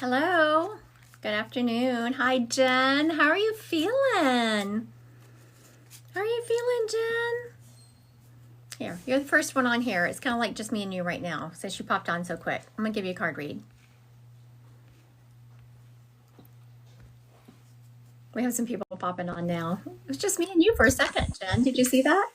Hello. Good afternoon. Hi, Jen. How are you feeling? How are you feeling, Jen? Here, you're the first one on here. It's kind of like just me and you right now since you popped on so quick. I'm going to give you a card read. We have some people popping on now. It was just me and you for a second, Jen. Did you see that?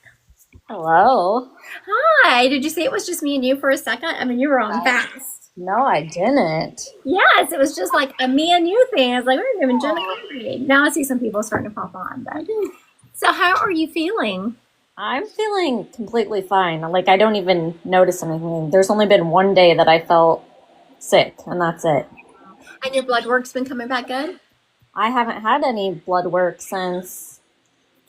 Hello. Hi. Did you see it was just me and you for a second? I mean, you were on fast. No, I didn't. Yes, it was just like a me and you thing. I was like, we're giving Jen a card read. Now I see some people starting to pop on. But so, how are you feeling? I'm feeling completely fine. Like, I don't even notice anything. There's only been one day that I felt sick, and that's it. And your blood work's been coming back good? I haven't had any blood work since,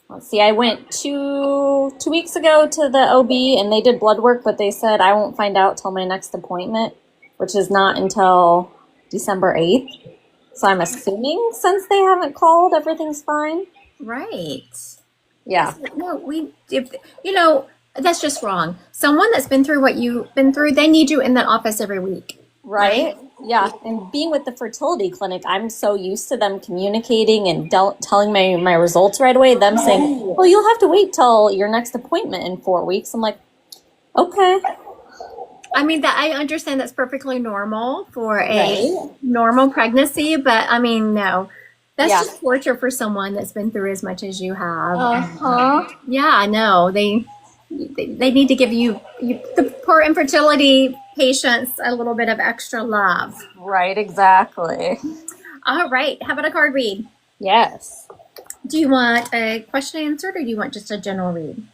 let's see, I went two weeks ago to the OB and they did blood work, but they said I won't find out till my next appointment, which is not until December 8th. So I'm assuming since they haven't called, everything's fine. Right. Yeah. No, that's just wrong. Someone that's been through what you've been through, they need you in that office every week. Right? Yeah. And being with the fertility clinic, I'm so used to them communicating and telling my results right away. Them saying, well, you'll have to wait till your next appointment in 4 weeks. I'm like, okay. I mean, that I understand that's perfectly normal for a Right. normal pregnancy, but I mean, no. That's Yeah. just torture for someone that's been through as much as you have. Uh-huh. Yeah, I know. They need to give the poor infertility patients a little bit of extra love. Right, exactly. All right. How about a card read? Yes. Do you want a question answered or do you want just a general read?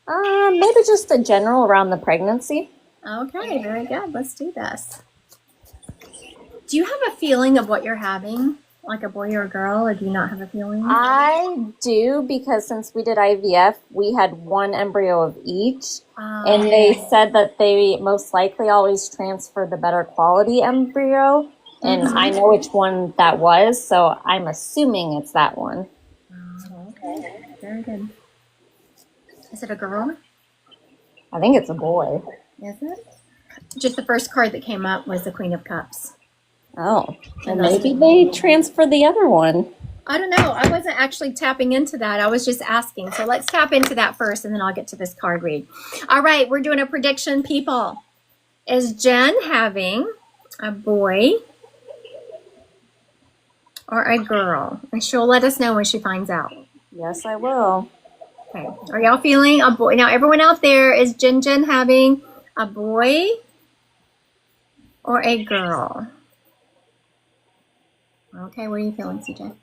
Maybe just a general around the pregnancy. Okay, very good. Let's do this. Do you have a feeling of what you're having? Like a boy or a girl, or do you not have a feeling? I do because since we did IVF, we had one embryo of each. And they said that they most likely always transfer the better quality embryo. And I know which one that was, so I'm assuming it's that one. Okay, very good. Is it a girl? I think it's a boy. Is it? Just the first card that came up was the Queen of Cups. Oh, and maybe they transfer the other one. I don't know. I wasn't actually tapping into that. I was just asking. So let's tap into that first, and then I'll get to this card read. All right, we're doing a prediction, people. Is Jen having a boy or a girl? And she'll let us know when she finds out. Yes, I will. Okay. Are y'all feeling a boy? Now, everyone out there, is Jen having a boy or a girl? Okay, what are you feeling, CJ?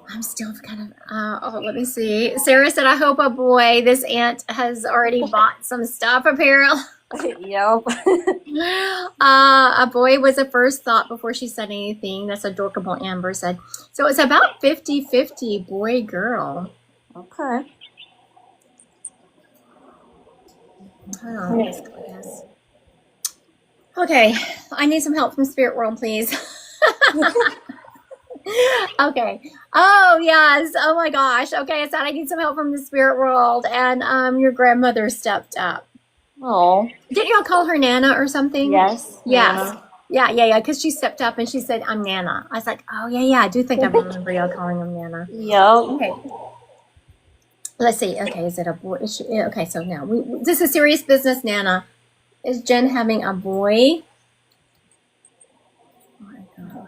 I'm still kind of, let me see. Sarah said, I hope a boy. This aunt has already bought some stuff, apparently. Yep. A boy was a first thought before she said anything. That's adorable, Amber said. So it's about 50-50 boy, girl. Okay. Hold on, yes. Okay, I need some help from Spirit World, please. Okay. Oh, yes. Oh, my gosh. Okay, I said I need some help from the Spirit World, and your grandmother stepped up. Oh. Didn't y'all call her Nana or something? Yes. Yes. Nana. Yeah, because she stepped up and she said, I'm Nana. I was like, oh, yeah, I do think I remember y'all calling him Nana. Yep. Okay. Let's see. Okay, is it a boy? Okay, so now, this is serious business, Nana. Is Jen having a boy? Oh, my God.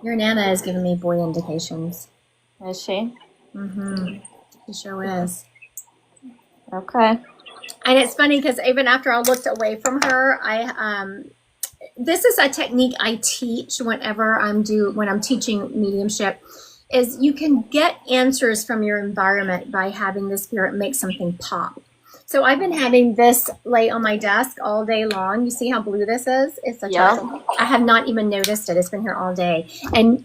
Your Nana is giving me boy indications. Is she? Mm-hmm. She sure is. Okay. And it's funny because even after I looked away from her, this is a technique I teach whenever when I'm teaching mediumship, is you can get answers from your environment by having the spirit make something pop. So I've been having this lay on my desk all day long. You see how blue this is? It's such I have not even noticed it. It's been here all day. And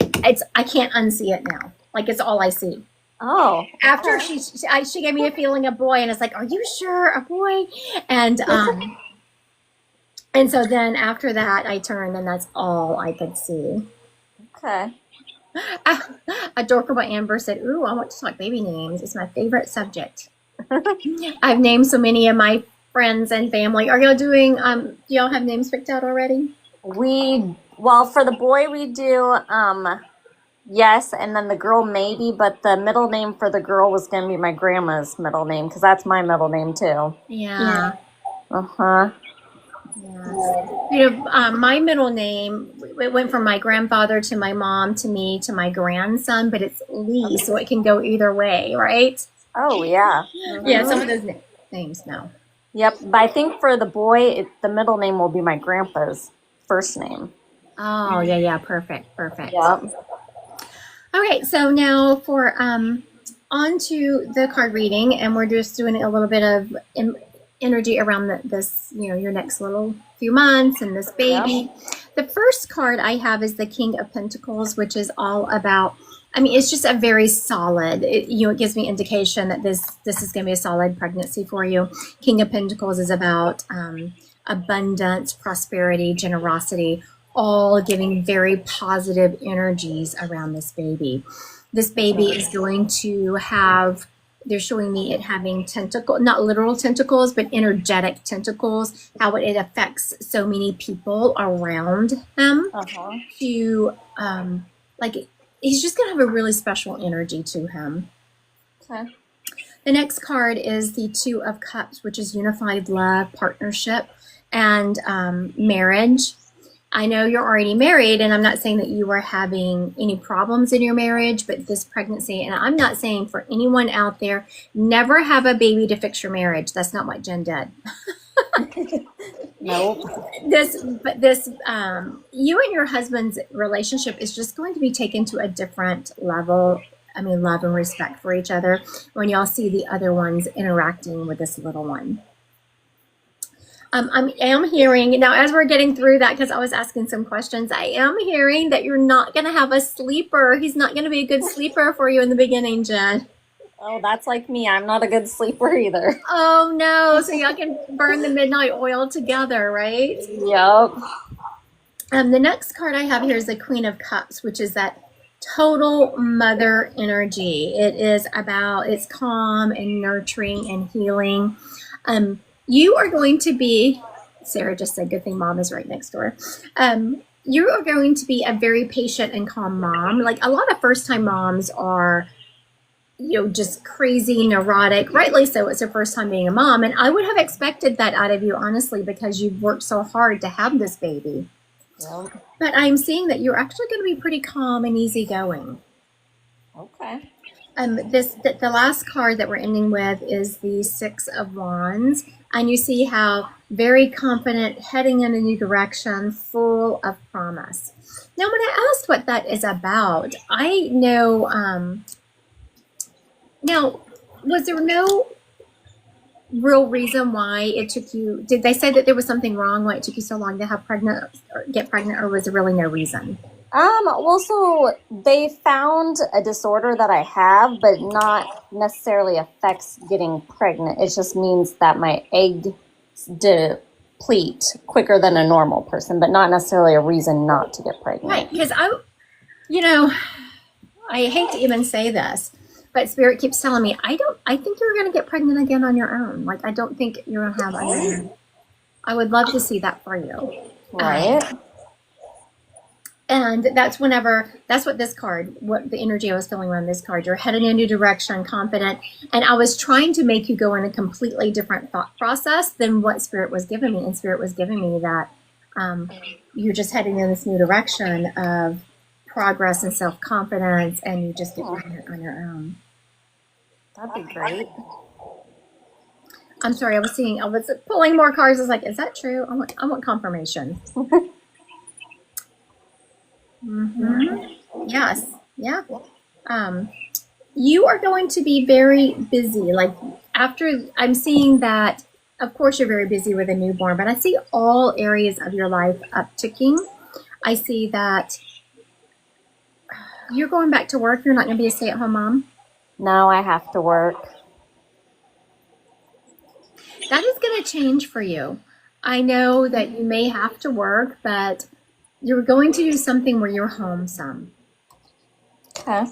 I can't unsee it now. Like, it's all I see. Oh. After she gave me a feeling of boy, and it's like, are you sure a boy? And and so then after that I turned and that's all I could see. Okay. Adorable Amber said, ooh, I want to talk baby names. It's my favorite subject. I've named so many of my friends and family. Are y'all doing do y'all have names picked out already? Well, for the boy, we do, yes, and then the girl maybe, but the middle name for the girl was going to be my grandma's middle name because that's my middle name too. Yeah. Uh-huh. Yes. You know, my middle name, it went from my grandfather to my mom to me to my grandson, but it's Lee, so it can go either way, right? Oh, yeah. Yeah, some of those names now. Yep, but I think for the boy, the middle name will be my grandpa's first name. Oh, yeah, perfect. Yep. Okay, so now for on to the card reading, and we're just doing a little bit of energy around this, your next little few months and this baby. Yep. The first card I have is the King of Pentacles, which is all about, it's just a very solid, it gives me indication that this is going to be a solid pregnancy for you. King of Pentacles is about abundance, prosperity, generosity, all giving very positive energies around this baby. This baby is going to have, they're showing me it having not literal tentacles, but energetic tentacles, how it affects so many people around him. To, he's just going to have a really special energy to him. Okay. The next card is the Two of Cups, which is unified love, partnership, and marriage. I know you're already married, and I'm not saying that you are having any problems in your marriage, but this pregnancy, and I'm not saying for anyone out there, never have a baby to fix your marriage. That's not what Jen did. Nope. You and your husband's relationship is just going to be taken to a different level. Love and respect for each other when y'all see the other ones interacting with this little one. I am hearing, now as we're getting through that, because I was asking some questions, I am hearing that you're not going to have a sleeper. He's not going to be a good sleeper for you in the beginning, Jen. Oh, that's like me. I'm not a good sleeper either. Oh, no. So y'all can burn the midnight oil together, right? Yep. The next card I have here is the Queen of Cups, which is that total mother energy. It's calm and nurturing and healing. You are going to be, Sarah just said, good thing mom is right next door. You are going to be a very patient and calm mom. Like a lot of first-time moms are, just crazy, neurotic. Rightly so, it's her first time being a mom. And I would have expected that out of you, honestly, because you've worked so hard to have this baby. Yep. But I'm seeing that you're actually going to be pretty calm and easygoing. Okay. The last card that we're ending with is the Six of Wands. And you see how very confident, heading in a new direction, full of promise. Now, when I asked what that is about, I know, now, was there no real reason why it took you, did they say that there was something wrong, why it took you so long to get pregnant, or was there really no reason? Well, so they found a disorder that I have, but not necessarily affects getting pregnant. It just means that my eggs deplete quicker than a normal person, but not necessarily a reason not to get pregnant. Right, because I hate to even say this, but Spirit keeps telling me, I think you're going to get pregnant again on your own. Like, I don't think you're going to have I would love to see that for you. Right. And that's what this card, what the energy I was feeling around this card, you're heading in a new direction, confident. And I was trying to make you go in a completely different thought process than what Spirit was giving me. And Spirit was giving me that you're just heading in this new direction of progress and self-confidence, and you just get pregnant on your own. That'd be great. I'm sorry, I was pulling more cards. I was like, is that true? I want confirmation. Mm-hmm. Yes. Yeah. You are going to be very busy. Like after I'm seeing that, of course, you're very busy with a newborn, but I see all areas of your life upticking. I see that you're going back to work. You're not going to be a stay-at-home mom. No, I have to work. That is going to change for you. I know that you may have to work, but you're going to do something where you're home some. Okay.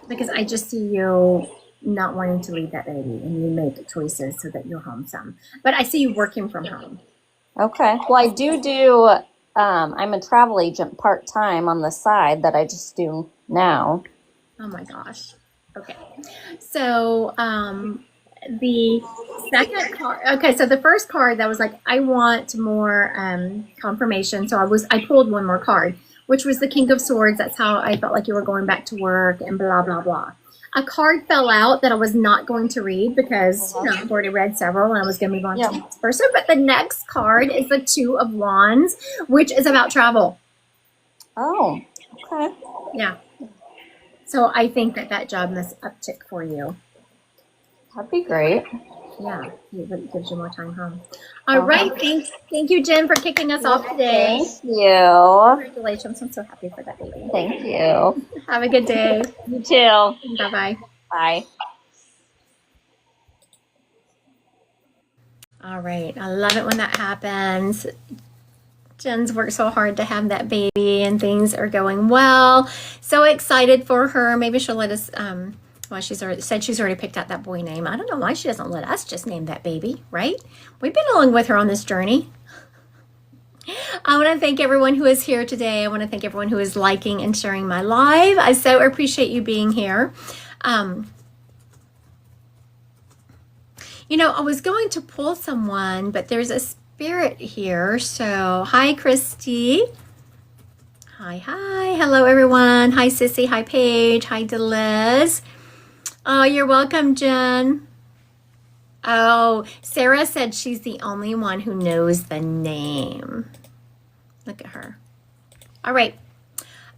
Because I just see you not wanting to leave that baby, and you make choices so that you're home some. But I see you working from home. Okay. Well, I do I'm a travel agent part-time on the side that I just do now. Oh my gosh. Okay. So, the second card, okay, so the first card that was like, I want more confirmation. So I pulled one more card, which was the King of Swords. That's how I felt like you were going back to work and blah, blah, blah. A card fell out that I was not going to read because I've already read several and I was going to move on to the next person. But the next card is the Two of Wands, which is about travel. Oh, okay. Yeah. So I think that job must uptick for you. That'd be great. Yeah, it gives you more time home. All right. Thank you, Jen, for kicking us off today. Thank you. Congratulations. I'm so happy for that baby. Thank you. Have a good day. You too. Bye-bye. Bye. All right. I love it when that happens. Jen's worked so hard to have that baby and things are going well. So excited for her. Maybe she'll let us, well, she's already picked out that boy name. I don't know why she doesn't let us just name that baby, right? We've been along with her on this journey. I want to thank everyone who is here today. I want to thank everyone who is liking and sharing my live. I so appreciate you being here. You know, I was going to pull someone, but there's a spirit here. So, hi, Christy. Hi. Hello, everyone. Hi, Sissy. Hi, Paige. Hi, Deliz. Oh, you're welcome, Jen. Oh, Sarah said she's the only one who knows the name. Look at her. All right.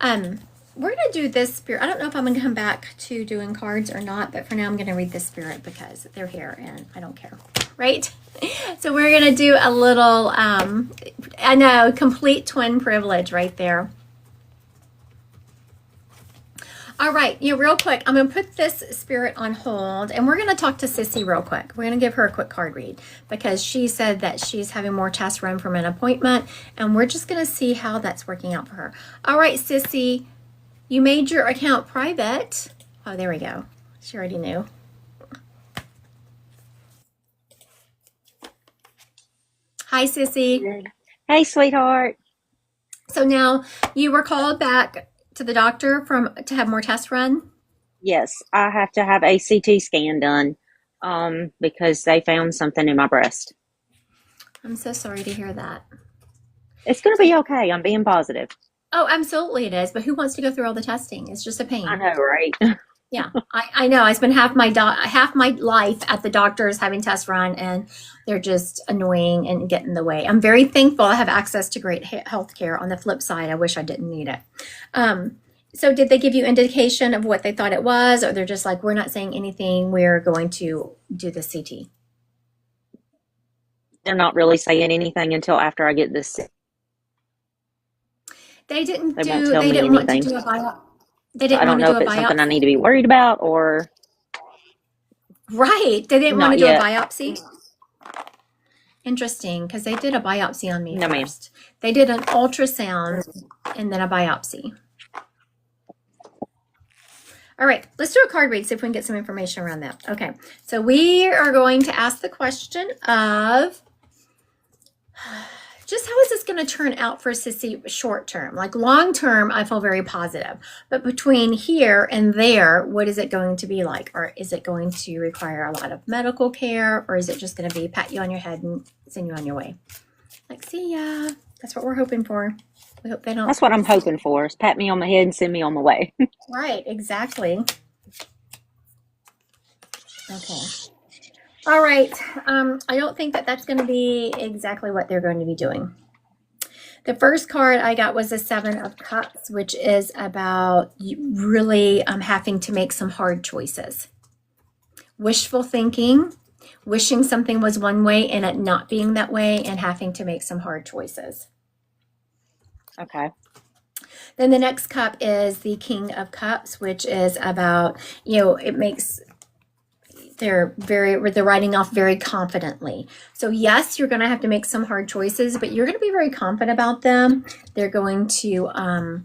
We're going to do this spirit. I don't know if I'm going to come back to doing cards or not, but for now I'm going to read this spirit because they're here and I don't care, right? So we're going to do a little, I know, complete twin privilege right there. All right, real quick, I'm going to put this spirit on hold and we're going to talk to Sissy real quick. We're going to give her a quick card read because she said that she's having more tests run from an appointment and we're just going to see how that's working out for her. All right, Sissy, you made your account private. Oh, there we go. She already knew. Hi, Sissy. Hey, sweetheart. So now you were called back to the doctor to have more tests run? Yes, I have to have a CT scan done because they found something in my breast. I'm so sorry to hear that. It's going to be okay. I'm being positive. Oh, absolutely it is. But who wants to go through all the testing? It's just a pain. I know, right? Yeah, I know. I spent half my life at the doctors having tests run, and they're just annoying and get in the way. I'm very thankful I have access to great health care. On the flip side, I wish I didn't need it. So did they give you indication of what they thought it was, or they're just like, we're not saying anything, we're going to do the CT? They're not really saying anything until after I get this. They didn't They do. won't tell They me didn't want to anything. do a biopsy. They I didn't don't want to know do if a it's something I biopsy. need to be worried about or Right. They didn't want to not do a yet. biopsy. Interesting, because they did a biopsy on me No, ma'am. first. They did an ultrasound and then a biopsy. All right, let's do a card read, see if we can get some information around that. Okay, so we are going to ask the question of just how is this going to turn out for Sissy short term? Like long term, I feel very positive. But between here and there, what is it going to be like? Or is it going to require a lot of medical care? Or is it just going to be pat you on your head and send you on your way? Like, see ya. That's what we're hoping for. We hope they don't. That's what I'm hoping for, is pat me on my head and send me on my way. Right, exactly. Okay. All right. I don't think that's going to be exactly what they're going to be doing. The first card I got was the Seven of Cups, which is about really having to make some hard choices. Wishful thinking, wishing something was one way and it not being that way, and having to make some hard choices. Okay. Then the next cup is the King of Cups, which is about, it makes... They're writing off very confidently. So yes, you're going to have to make some hard choices, but you're going to be very confident about them. They're going to,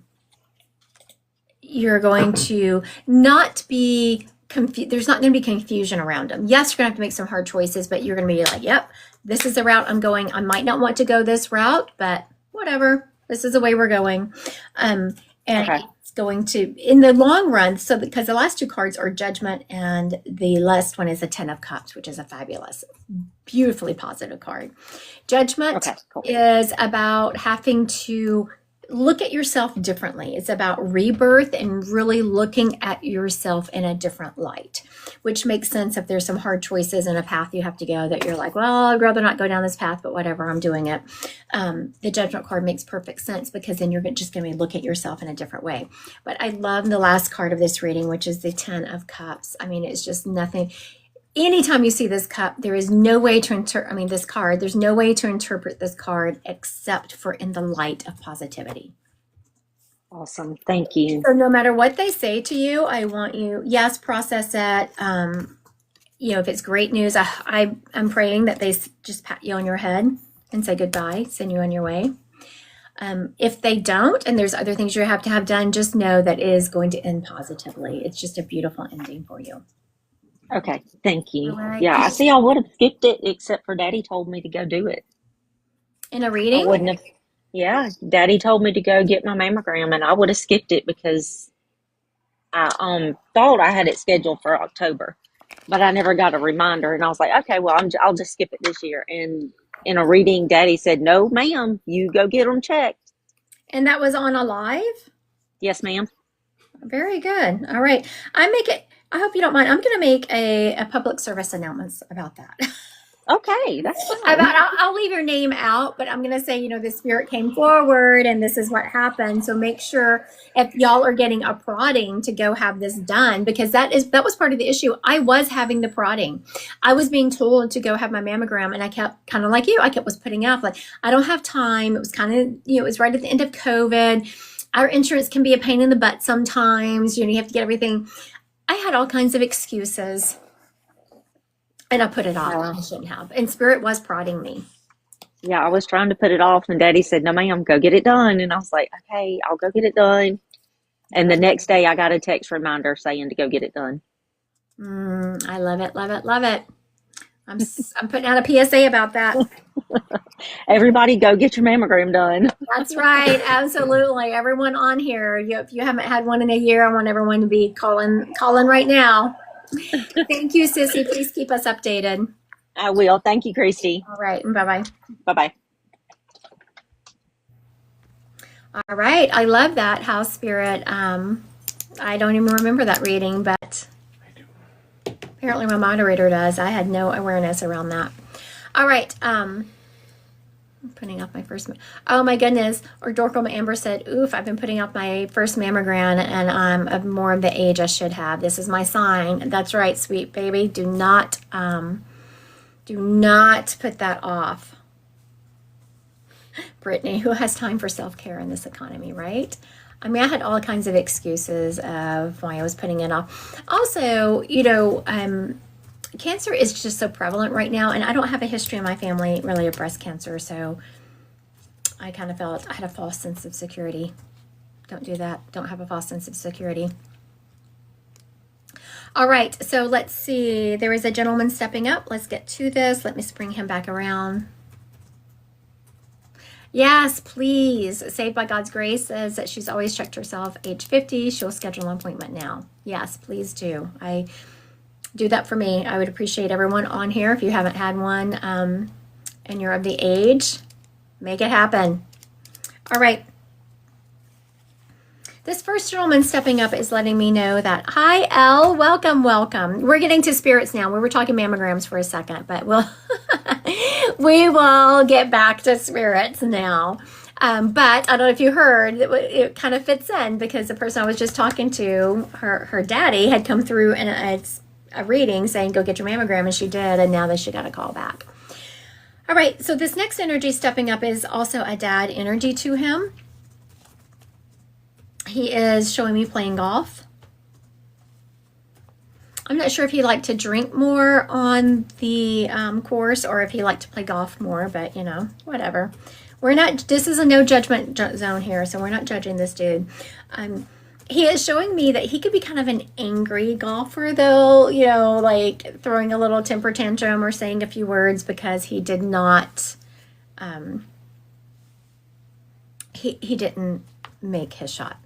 you're going to not be confused. There's not going to be confusion around them. Yes, you're going to have to make some hard choices, but you're going to be like, yep, this is the route I'm going. I might not want to go this route, but whatever. This is the way we're going. And Okay. it's going to, in the long run, so because the last two cards are Judgment and the last one is a Ten of Cups, which is a fabulous, beautifully positive card. Judgment Okay. Cool. is about having to look at yourself differently. It's about rebirth and really looking at yourself in a different light, which makes sense if there's some hard choices and a path you have to go that you're like, well, I'd rather not go down this path, but whatever, I'm doing it. The Judgment card makes perfect sense because then you're just going to look at yourself in a different way. But I love the last card of this reading, which is the Ten of Cups. I mean, it's just nothing. Anytime you see this cup, there is no way to this card, there's no way to interpret this card except for in the light of positivity. Awesome. Thank you. So no matter what they say to you, I want you, yes, process it. If it's great news, I'm praying that they just pat you on your head and say goodbye, send you on your way. If they don't, and there's other things you have to have done, just know that it is going to end positively. It's just a beautiful ending for you. Okay. Thank you. All right. Yeah, I see I would have skipped it except for Daddy told me to go do it. In a I reading? wouldn't have. Yeah, Daddy told me to go get my mammogram, and I would have skipped it because I thought I had it scheduled for October, but I never got a reminder, and I was like, okay, well, I'll just skip it this year. And in a reading, Daddy said, no, ma'am, you go get them checked. And that was on a live? Yes, ma'am. Very good. All right. I hope you don't mind. I'm going to make a public service announcement about that. Okay, that's fine. I'll leave your name out, but I'm going to say, the spirit came forward and this is what happened. So make sure if y'all are getting a prodding to go have this done, because that was part of the issue. I was having the prodding. I was being told to go have my mammogram, and I kept kind of like you. I was putting off like, I don't have time. It was kind of, it was right at the end of COVID. Our insurance can be a pain in the butt sometimes. You have to get everything. I had all kinds of excuses. And I put it off. I shouldn't have. And Spirit was prodding me. Yeah, I was trying to put it off, and Daddy said, no, ma'am, go get it done. And I was like, okay, I'll go get it done. And the next day, I got a text reminder saying to go get it done. I love it, love it, love it. I'm putting out a PSA about that. Everybody go get your mammogram done. That's right. Absolutely. Everyone on here, if you haven't had one in a year, I want everyone to be calling right now. Thank you, Sissy. Please keep us updated. I will. Thank you, Christy. All right. Bye-bye. Bye-bye. All right. I love that house spirit. I don't even remember that reading, but apparently my moderator does. I had no awareness around that. All right. I'm putting off my first. Oh my goodness. Or Dorcom Amber said, oof, I've been putting off my first mammogram and I'm of more of the age I should have. This is my sign. That's right, sweet baby. Do not put that off. Brittany, who has time for self-care in this economy, right? I mean, I had all kinds of excuses of why I was putting it off. Also, cancer is just so prevalent right now, and I don't have a history in my family really of breast cancer, so I kind of felt I had a false sense of security. Don't do that. Don't have a false sense of security. All right, so let's see. There is a gentleman stepping up. Let's get to this. Let me bring him back around. Yes, please. Saved by God's Grace says that she's always checked herself. Age 50. She'll schedule an appointment now. Yes, please do. Do that for me. I would appreciate everyone on here. If you haven't had one and you're of the age, make it happen. All right. This first gentleman stepping up is letting me know that, hi, Elle, welcome, welcome. We're getting to spirits now. We were talking mammograms for a second, but we will get back to spirits now. But I don't know if you heard, it kind of fits in because the person I was just talking to, her daddy had come through in a reading saying, go get your mammogram, and she did, and now she got a call back. All right, so this next energy stepping up is also a dad energy to him. He is showing me playing golf. I'm not sure if he liked to drink more on the course or if he liked to play golf more, but whatever. This is a no judgment zone here, so we're not judging this dude. He is showing me that he could be kind of an angry golfer, though, like throwing a little temper tantrum or saying a few words because he did not he didn't make his shot.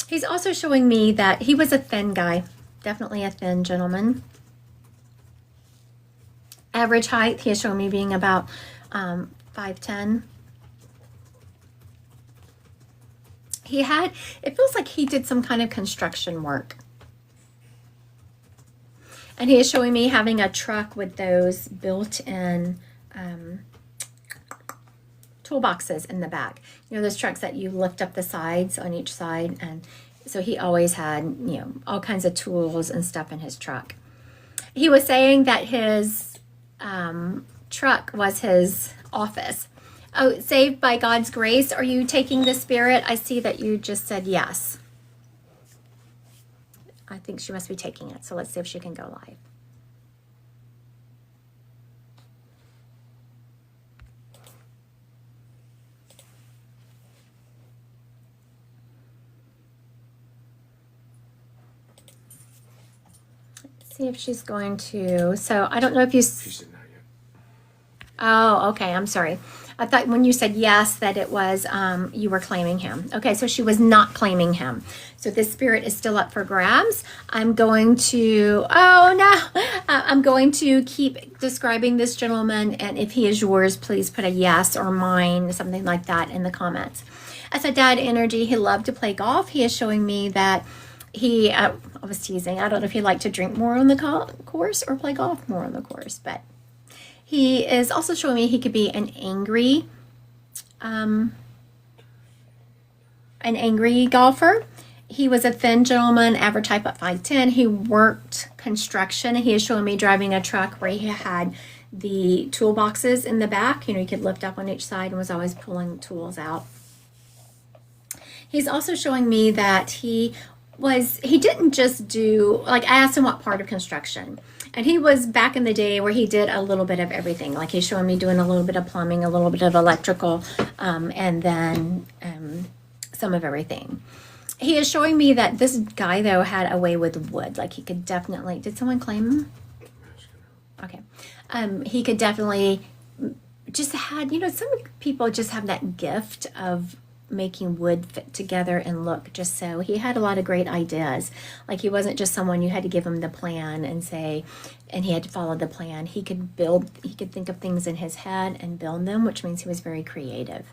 He's also showing me that he was a thin guy, definitely a thin gentleman. Average height, he is showing me being about 5'10". It feels like he did some kind of construction work. And he is showing me having a truck with those built-in toolboxes in the back. You know, those trucks that you lift up the sides on each side. And so he always had, you know, all kinds of tools and stuff in his truck. He was saying that his truck was his office. Oh, saved by God's grace. Are you taking the Spirit? I see that you just said yes. I think she must be taking it. So let's see if she can go live. Let's see if she's going to. So I don't know if you. She said not yet. Oh, okay. I'm sorry. I thought when you said yes that it was you were claiming him. Okay, so she was not claiming him. So this spirit is still up for grabs. I'm going to, I'm going to keep describing this gentleman, and if he is yours, please put a yes or mine, something like that in the comments. As a dad energy, he loved to play golf. He is showing me that he, I was teasing, I don't know if he liked to drink more on the course or play golf more on the course, but he is also showing me he could be an angry golfer. He was a thin gentleman, average height at 5'10". He worked construction. He is showing me driving a truck where he had the toolboxes in the back. You know, you could lift up on each side and was always pulling tools out. He's also showing me that he didn't just do, like I asked him what part of construction. And he was back in the day where he did a little bit of everything. Like he's showing me doing a little bit of plumbing, a little bit of electrical, and then some of everything. He is showing me that this guy, though, had a way with wood. Like he could definitely, did someone claim him? Okay. He could definitely just had, you know, some people just have that gift of making wood fit together and look just so. He had a lot of great ideas. Like he wasn't just someone you had to give him the plan and say, and he had to follow the plan. He could think of things in his head and build them, which means he was very creative.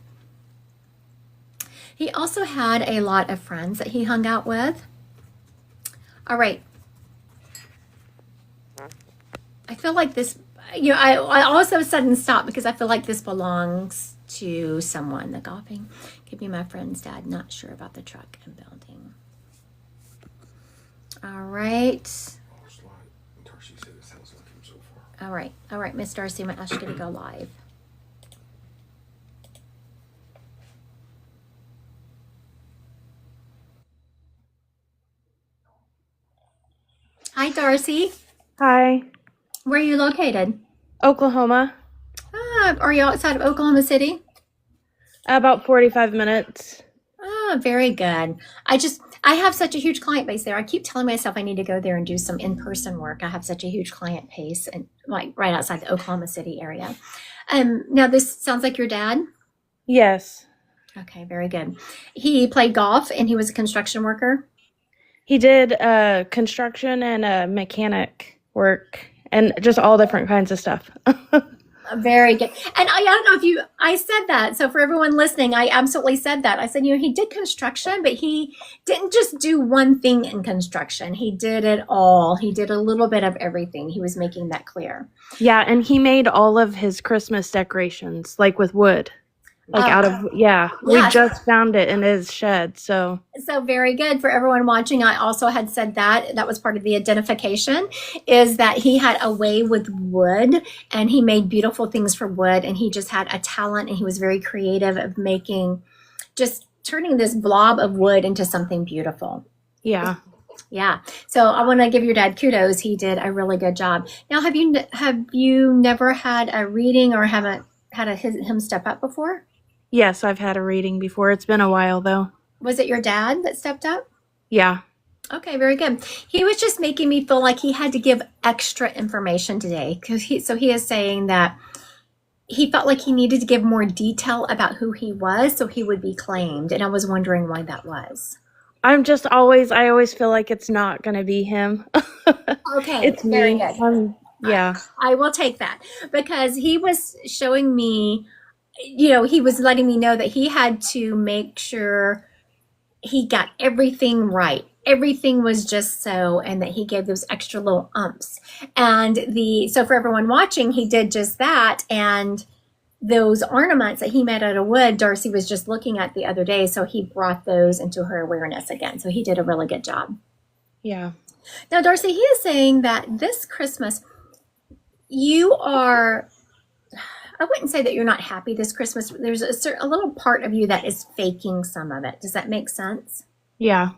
He also had a lot of friends that he hung out with. All right. I feel like this, you know, I also sudden stop because I feel like this belongs to someone. The golfing could be my friend's dad. Not sure about the truck and building. All right. Darcy said it sounds like him so far. All right, Miss Darcy, I'm gonna ask you to go live. Hi, Darcy. Hi, Where are you located? Oklahoma. Are you outside of Oklahoma City? About 45 minutes. Very good. I have such a huge client base there. I keep telling myself I need to go there and do some in-person work. I have such a huge client base and like right outside the Oklahoma City area. Now this sounds like your dad? Yes. Okay, very good. He played golf and he was a construction worker? He did construction and mechanic work and just all different kinds of stuff. Very good. And I don't know if I said that. So for everyone listening, I absolutely said that. I said, you know, he did construction, but he didn't just do one thing in construction. He did it all. He did a little bit of everything. He was making that clear. Yeah, and he made all of his Christmas decorations, like with wood. Like out of, yeah. We Yes. just found it in his shed, so. So very good. For everyone watching, I also had said that was part of the identification, is that he had a way with wood and he made beautiful things for wood, and he just had a talent and he was very creative of just turning this blob of wood into something beautiful. Yeah. Yeah. So I want to give your dad kudos. He did a really good job. Now, have you never had a reading or haven't had him step up before? Yes, I've had a reading before. It's been a while, though. Was it your dad that stepped up? Yeah. Okay, very good. He was just making me feel like he had to give extra information today, because he is saying that he felt like he needed to give more detail about who he was so he would be claimed. And I was wondering why that was. I always feel like it's not going to be him. Okay, It's very me. good. Yeah. I will take that because he was showing me, he was letting me know that he had to make sure he got everything right. Everything was just so, and that he gave those extra little umps. And so for everyone watching, he did just that. And those ornaments that he made out of wood, Darcy was just looking at the other day. So he brought those into her awareness again. So he did a really good job. Yeah. Now, Darcy, he is saying that this Christmas, you are, I wouldn't say that you're not happy this Christmas. There's a little part of you that is faking some of it. Does that make sense? Yeah.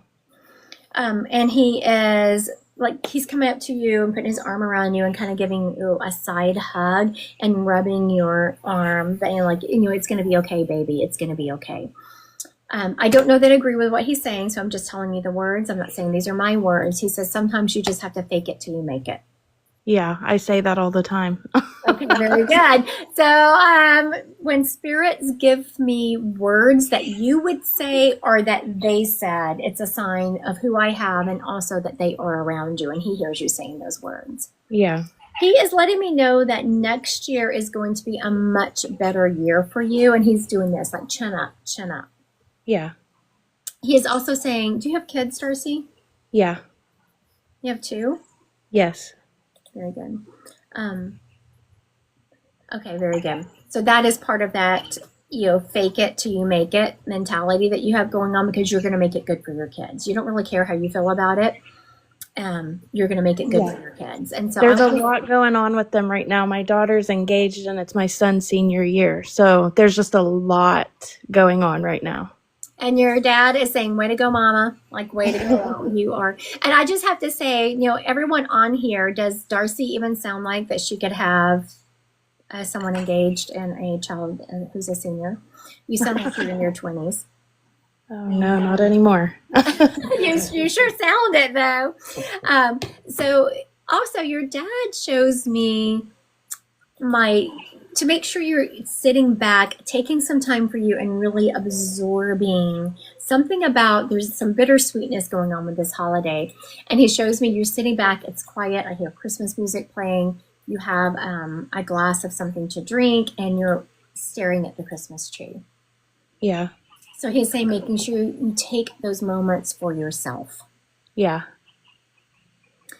And he is like, he's coming up to you and putting his arm around you and kind of giving you a side hug and rubbing your arm, and like, it's going to be okay, baby. It's going to be okay. I don't know that I agree with what he's saying, so I'm just telling you the words. I'm not saying these are my words. He says sometimes you just have to fake it till you make it. Yeah. I say that all the time. Okay, very good. So when spirits give me words that you would say or that they said, it's a sign of who I have and also that they are around you and he hears you saying those words. Yeah. He is letting me know that next year is going to be a much better year for you, and he's doing this like chin up, chin up. Yeah. He is also saying, do you have kids, Darcy? Yeah. You have two? Yes. Very good. Okay, very good. So that is part of that, fake it till you make it mentality that you have going on because you're going to make it good for your kids. You don't really care how you feel about it. You're going to make it good for your kids. And so There's a lot going on with them right now. My daughter's engaged and it's my son's senior year. So there's just a lot going on right now. And your dad is saying, way to go, mama. Like, way to go. You are. And I just have to say, everyone on here, does Darcy even sound like that she could have someone engaged and a child who's a senior? You sound like you're in your 20s. Oh, no, not anymore. You sure sound it, though. So also, your dad shows me to make sure you're sitting back, taking some time for you and really absorbing something about, there's some bittersweetness going on with this holiday. And he shows me you're sitting back, it's quiet, I hear Christmas music playing, you have a glass of something to drink, and you're staring at the Christmas tree. Yeah. So he's saying making sure you take those moments for yourself. Yeah.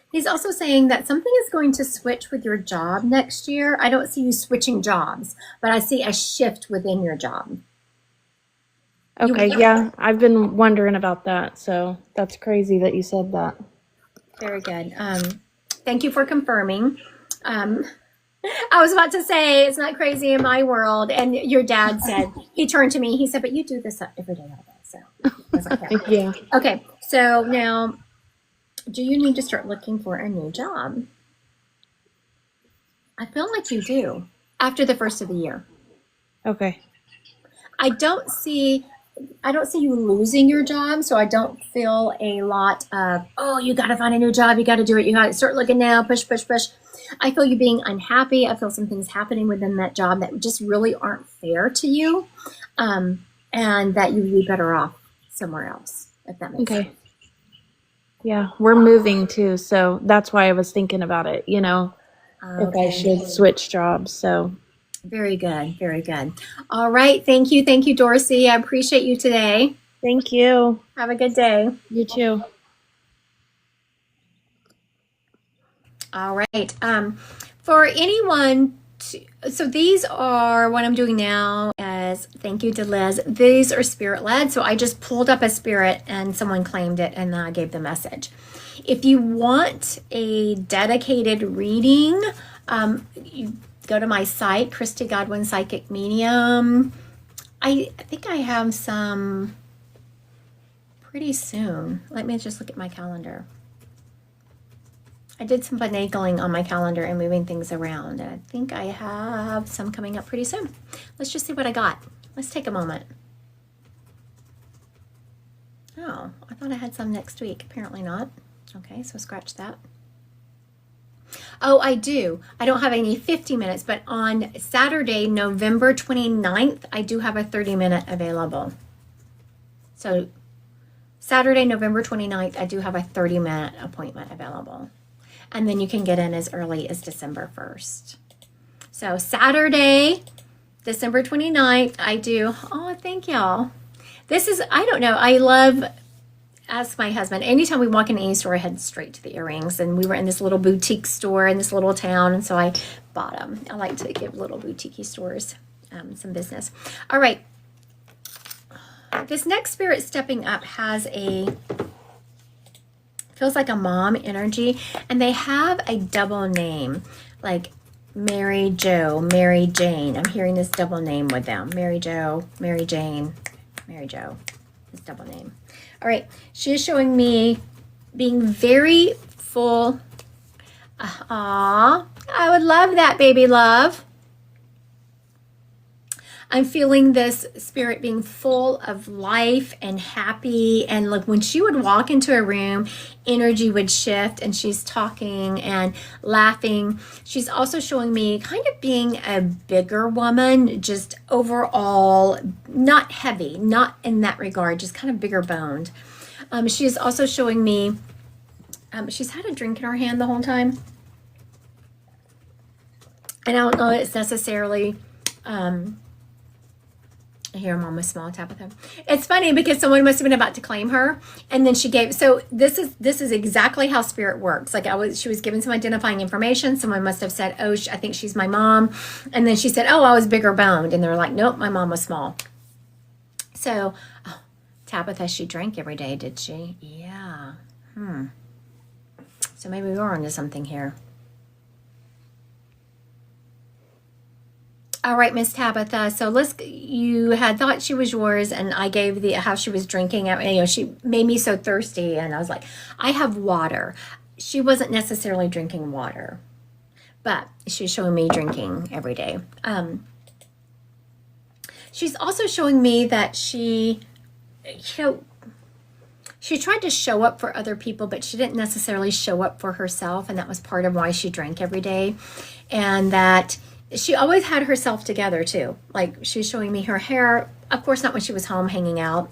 He's also saying that something is going to switch with your job next year. I don't see you switching jobs, but I see a shift within your job. Okay, yeah. I've been wondering about that. So that's crazy that you said that. Very good. Thank you for confirming. I was about to say it's not crazy in my world. And your dad said, he turned to me, he said, but you do this every day all day. So I was like, Yeah. Okay, so now, do you need to start looking for a new job? I feel like you do after the first of the year. Okay. I don't see you losing your job, so I don't feel a lot of, oh, you got to find a new job, you got to do it, you got to start looking now, push, push, push. I feel you being unhappy. I feel some things happening within that job that just really aren't fair to you, and that you would be better off somewhere else, if that makes sense. Yeah, we're moving too, so that's why I was thinking about it, if I should switch jobs. So very good, very good. All right, thank you, Dorsey. I appreciate you today. thank you. Have a good day. You too. All right. For anyone, so these are what I'm doing now as thank you to Liz. These are spirit led. So I just pulled up a spirit and someone claimed it and I gave the message. If you want a dedicated reading, you go to my site, Christy Godwin Psychic Medium. I think I have some pretty soon. Let me just look at my calendar. I did some finagling on my calendar and moving things around, and I think I have some coming up pretty soon. Let's just see what I got. Let's take a moment. Oh, I thought I had some next week. Apparently not. Okay, so scratch that. Oh, I do. I don't have any 50 minutes, but on Saturday, November 29th, I do have a 30-minute available. So Saturday, November 29th, I do have a 30-minute appointment available. And then you can get in as early as December 1st. So Saturday, December 29th, I do. Oh, thank y'all. This is, I don't know, I love, ask my husband, anytime we walk in any store, I head straight to the earrings. And we were in this little boutique store in this little town, and so I bought them. I like to give little boutique stores some business. All right. This next spirit stepping up has feels like a mom energy, and they have a double name, like Mary Jo, Mary Jane. I'm hearing this double name with them. Mary Jo, Mary Jane, Mary Jo. This double name. All right. She is showing me being very full. Aw, I would love that, baby love. I'm feeling this spirit being full of life and happy. And look, when she would walk into a room, energy would shift, and she's talking and laughing. She's also showing me kind of being a bigger woman, just overall, not heavy, not in that regard, just kind of bigger boned. She is also showing me, she's had a drink in her hand the whole time. And I don't know, it's necessarily, here, Mama Small Tabitha. It's funny because someone must have been about to claim her, and then she gave. So this is exactly how spirit works. Like she was given some identifying information. Someone must have said, "Oh, I think she's my mom," and then she said, "Oh, I was bigger boned," and they're like, "Nope, my mom was small." So, oh, Tabitha, she drank every day, did she? Yeah. So maybe we were onto something here. All right, Miss Tabitha. So you had thought she was yours, and I gave how she was drinking. She made me so thirsty, and I was like, I have water. She wasn't necessarily drinking water, but she's showing me drinking every day. She's also showing me that she tried to show up for other people, but she didn't necessarily show up for herself, and that was part of why she drank every day, and that she always had herself together too. Like she's showing me her hair, of course not when she was home hanging out.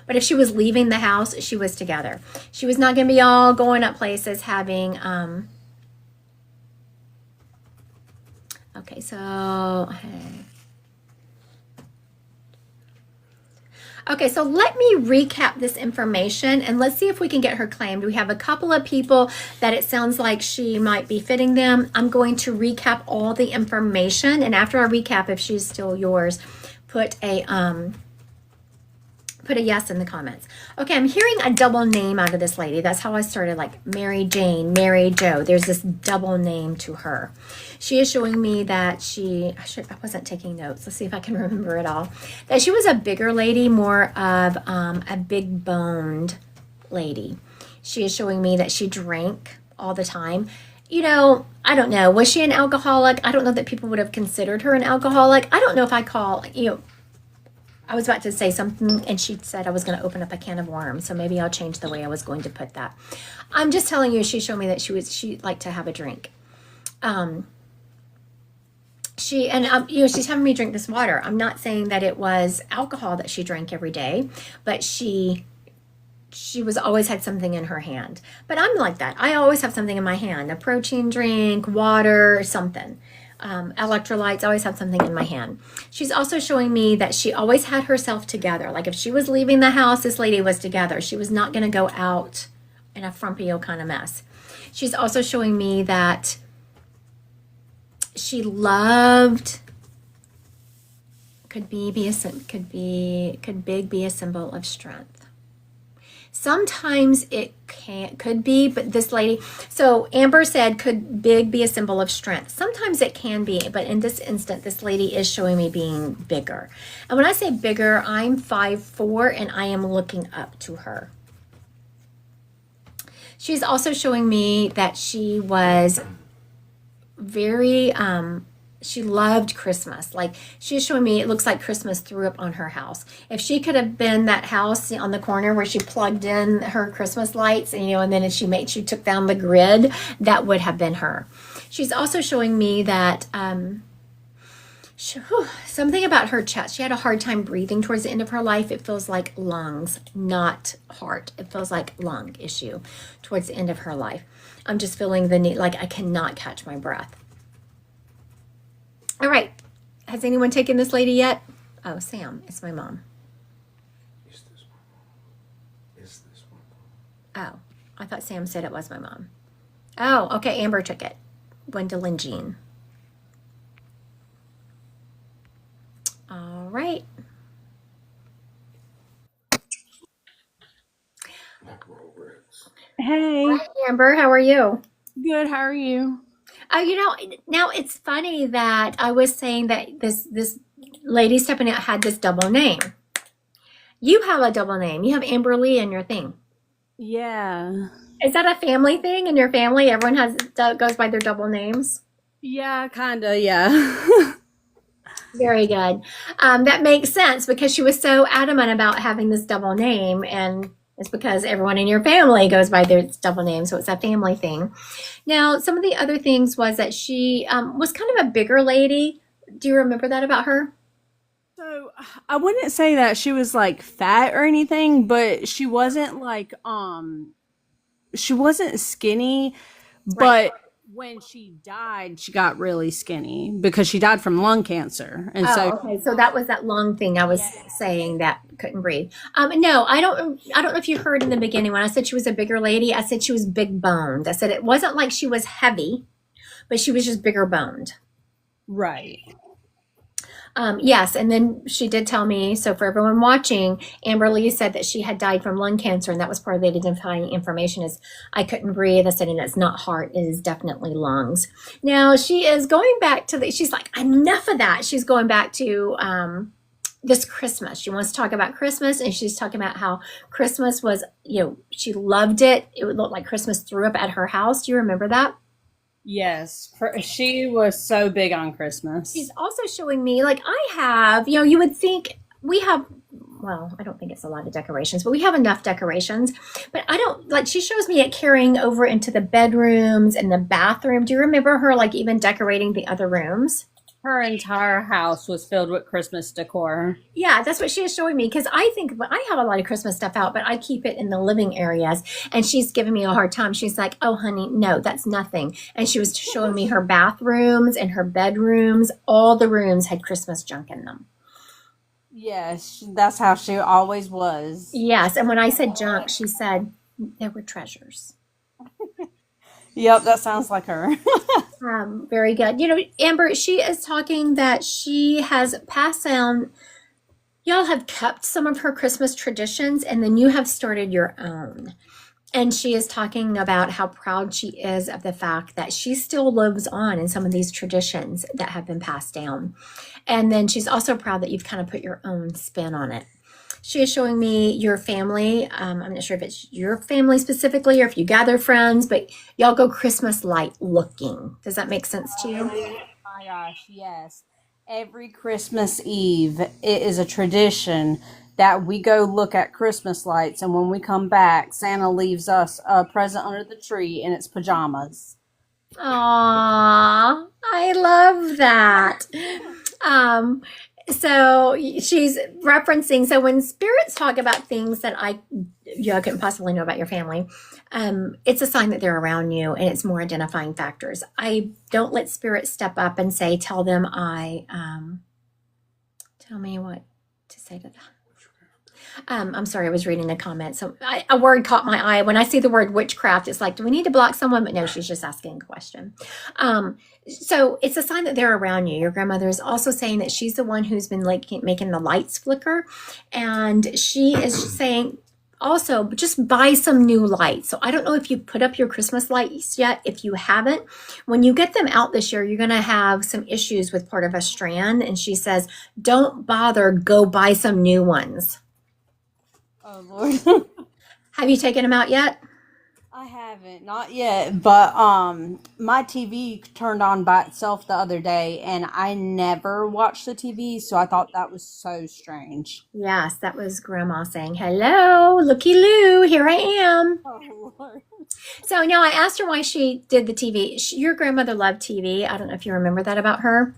But if she was leaving the house, she was together. She was not going to be all going up places having, okay, so, okay, so let me recap this information, and let's see if we can get her claimed. We have a couple of people that it sounds like she might be fitting them. I'm going to recap all the information, and after I recap, if she's still yours, put a yes in the comments. Okay, I'm hearing a double name out of this lady. That's how I started, like Mary Jane, Mary Jo. There's this double name to her. She is showing me that I wasn't taking notes. Let's see if I can remember it all. That she was a bigger lady, more of a big boned lady. She is showing me that she drank all the time. I don't know. Was she an alcoholic? I don't know that people would have considered her an alcoholic. I don't know if I was about to say something, and she said I was going to open up a can of worms, so maybe I'll change the way I was going to put that. I'm just telling you, she showed me that she liked to have a drink. She's having me drink this water. I'm not saying that it was alcohol that she drank every day, but she was always had something in her hand. But I'm like that. I always have something in my hand, a protein drink, water, something. Electrolytes, always have something in my hand. She's also showing me that she always had herself together. Like if she was leaving the house, this lady was together. She was not going to go out in a frumpy kind of mess. She's also showing me that she loved, could big be a symbol of strength. Sometimes it could be, but this lady, so Amber said, could big be a symbol of strength? Sometimes it can be, but in this instant, this lady is showing me being bigger. And when I say bigger, I'm 5'4", and I am looking up to her. She's also showing me that she was very, She loved Christmas. Like she's showing me, it looks like Christmas threw up on her house. If she could have been that house on the corner where she plugged in her Christmas lights, and and then she took down the grid, that would have been her. She's also showing me that something about her chest. She had a hard time breathing towards the end of her life. It feels like lungs, not heart. It feels like lung issue towards the end of her life. I'm just feeling the need, like I cannot catch my breath. All right. Has anyone taken this lady yet? Oh, Sam. It's my mom. Is this my mom? Is this my mom? Oh, I thought Sam said it was my mom. Oh, okay. Amber took it. Gwendolyn Jean. All right. Mackerel Reds. Hey, Hi, Amber. How are you? good. How are you? Now it's funny that I was saying that this lady stepping out had this double name. You have a double name. You have Amber Lee in your thing. Yeah. Is that a family thing in your family? Everyone goes by their double names. Yeah, kinda, yeah. Very good. That makes sense because she was so adamant about having this double name, and it's because everyone in your family goes by their double name, so it's a family thing. Now, some of the other things was that she was kind of a bigger lady. Do you remember that about her? So I wouldn't say that she was like fat or anything, but she wasn't like she wasn't skinny, Right. but when she died, she got really skinny because she died from lung cancer. And Oh, so okay. So that was that lung thing I was saying that couldn't breathe. No, I don't know if you heard in the beginning when I said she was a bigger lady, I said she was big boned. I said it wasn't like she was heavy, but she was just bigger boned. right. Yes, and then she did tell me, so for everyone watching, Amber Lee said that she had died from lung cancer, and that was part of the identifying information is I couldn't breathe. I said, and it's not heart, it is definitely lungs. Now, she is going back to she's like, enough of that. She's going back to this Christmas. She wants to talk about Christmas, and she's talking about how Christmas was, she loved it. It would look like Christmas threw up at her house. Do you remember that? Yes. She was so big on Christmas. She's also showing me, like I have, you would think we have, well, I don't think it's a lot of decorations, but we have enough decorations. But I don't, like, she shows me it carrying over into the bedrooms and the bathroom. Do you remember her, like, even decorating the other rooms? Her entire house was filled with Christmas decor. Yeah, that's what she is showing me because I think I have a lot of Christmas stuff out, but I keep it in the living areas. And she's giving me a hard time. She's like, "Oh, honey, no, that's nothing." And she was showing me her bathrooms and her bedrooms. All the rooms had Christmas junk in them. Yes, that's how she always was. Yes, and when I said junk, she said there were treasures. Yep, that sounds like her. Very good. Amber, she is talking that she has passed down, y'all have kept some of her Christmas traditions, and then you have started your own. And she is talking about how proud she is of the fact that she still lives on in some of these traditions that have been passed down. And then she's also proud that you've kind of put your own spin on it. She is showing me your family. I'm not sure if it's your family specifically or if you gather friends, but y'all go Christmas light looking. Does that make sense to you? Oh my gosh, yes. Every Christmas Eve, it is a tradition that we go look at Christmas lights, and when we come back, Santa leaves us a present under the tree, and it's pajamas. Aww, I love that. So she's referencing, so when spirits talk about things that I couldn't possibly know about your family, it's a sign that they're around you, and it's more identifying factors. I don't let spirits step up and say, tell them tell me what to say to that. I'm sorry, I was reading the comments. So a word caught my eye. When I see the word witchcraft, it's like, do we need to block someone? But no, she's just asking a question. So it's a sign that they're around you. Your grandmother is also saying that she's the one who's been like making the lights flicker. And she is saying also, just buy some new lights. So I don't know if you put up your Christmas lights yet. If you haven't, when you get them out this year, you're going to have some issues with part of a strand. And she says, don't bother, go buy some new ones. Oh, Lord. Have you taken them out yet? I haven't, not yet, but my TV turned on by itself the other day, and I never watch the TV, so I thought that was so strange. Yes, that was Grandma saying, "Hello, looky Lou, here I am." Oh Lord. So now I asked her why she did the TV. Your grandmother loved TV. I don't know if you remember that about her.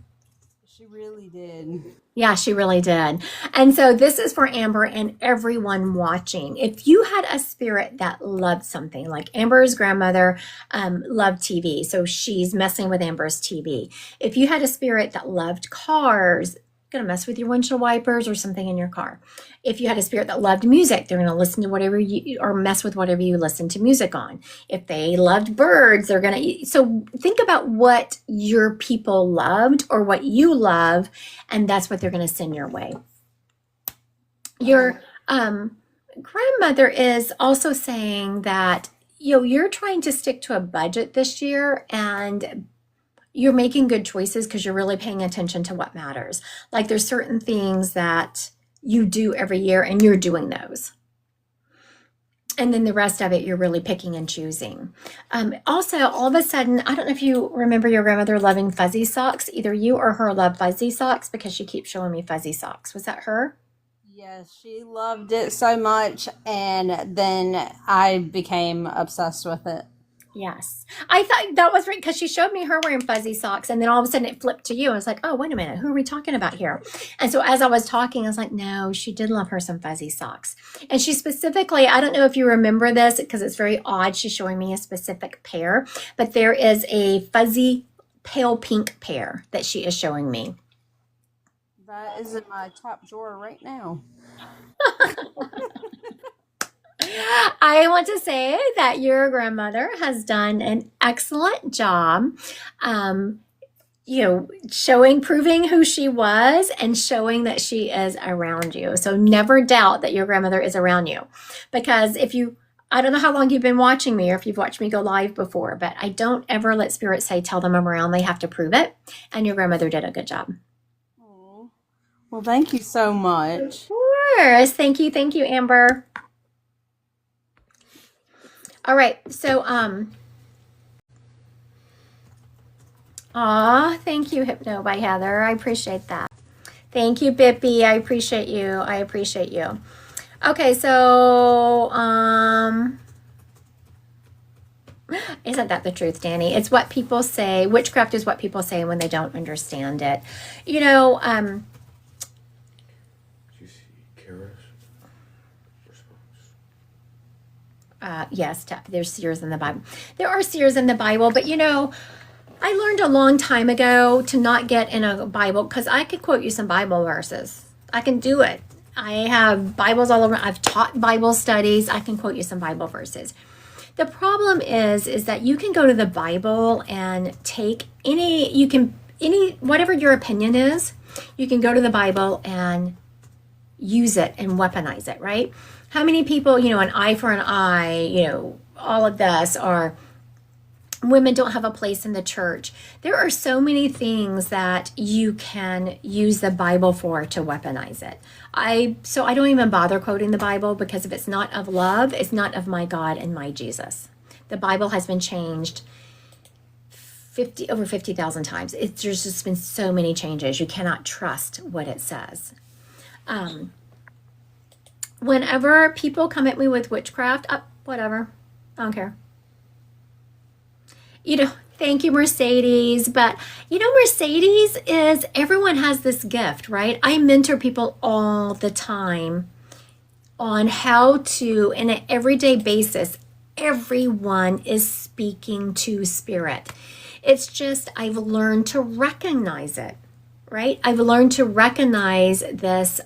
She really did. Yeah, she really did. And so this is for Amber and everyone watching. If you had a spirit that loved something, like Amber's grandmother loved TV, so she's messing with Amber's TV. If you had a spirit that loved cars, going to mess with your windshield wipers or something in your car. If you had a spirit that loved music, they're going to listen to whatever you, or mess with whatever you listen to music on. If they loved birds, they're going to, so think about what your people loved or what you love, and that's what they're going to send your way. Your grandmother is also saying that, you're trying to stick to a budget this year, and you're making good choices because you're really paying attention to what matters. Like there's certain things that you do every year and you're doing those. And then the rest of it, you're really picking and choosing. Also, all of a sudden, I don't know if you remember your grandmother loving fuzzy socks. Either you or her love fuzzy socks because she keeps showing me fuzzy socks. Was that her? Yes, she loved it so much, and then I became obsessed with it. Yes. I thought that was right because she showed me her wearing fuzzy socks, and then all of a sudden it flipped to you. I was like, oh, wait a minute. Who are we talking about here? And so as I was talking, I was like, no, she did love her some fuzzy socks. And she specifically, I don't know if you remember this because it's very odd. She's showing me a specific pair, but there is a fuzzy pale pink pair that she is showing me. That is in my top drawer right now. I want to say that your grandmother has done an excellent job, proving who she was and showing that she is around you. So never doubt that your grandmother is around you. Because I don't know how long you've been watching me or if you've watched me go live before, but I don't ever let Spirit say, tell them I'm around. They have to prove it. And your grandmother did a good job. Oh, well, thank you so much. Of course. Thank you, Amber. All right, so, thank you, Hypno by Heather. I appreciate that. Thank you, Bippy. I appreciate you. Okay, so, isn't that the truth, Danny? It's what people say. Witchcraft is what people say when they don't understand it. Did you see Kara's response? Yes, there's seers in the Bible. There are seers in the Bible, but I learned a long time ago to not get in a Bible because I could quote you some Bible verses. I can do it. I have Bibles all over. I've taught Bible studies. I can quote you some Bible verses. The problem is that you can go to the Bible and take whatever your opinion is, you can go to the Bible and use it and weaponize it, right? How many people, an eye for an eye, all of this, or women don't have a place in the church. There are so many things that you can use the Bible for to weaponize it. So I don't even bother quoting the Bible because if it's not of love, it's not of my God and my Jesus. The Bible has been changed over 50,000 times. There's just been so many changes. You cannot trust what it says. Whenever people come at me with witchcraft, whatever, I don't care. Thank you, Mercedes. But, Mercedes is, everyone has this gift, right? I mentor people all the time on how to, in an everyday basis, everyone is speaking to Spirit. It's just, I've learned to recognize it, right? I've learned to recognize this,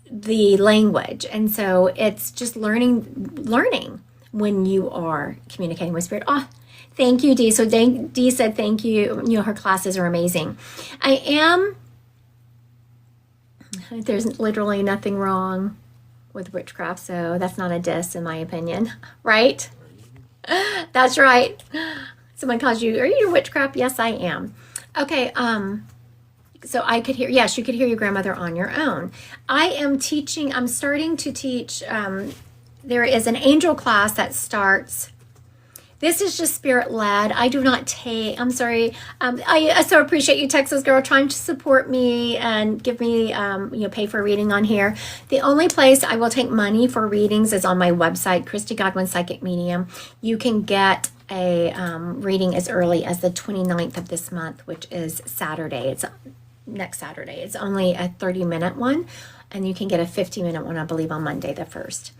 the language. And so it's just learning when you are communicating with Spirit. Thank you, Dee. So Dee said thank you. Her classes are amazing. There's literally nothing wrong with witchcraft, so that's not a diss in my opinion, right? That's right. Someone calls you, are you doing witchcraft? Yes, I am. Okay, so I could hear, yes, you could hear your grandmother on your own. I'm starting to teach there is an angel class that starts. This is just spirit led. I do not take, I'm sorry. I so appreciate you, Texas girl, trying to support me and give me, pay for a reading on here. The only place I will take money for readings is on my website, Christy Godwin Psychic Medium. You can get a reading as early as the 29th of this month, which is Saturday. It's next Saturday. It's only a 30-minute one, and you can get a 50-minute one, I believe, on Monday the 1st.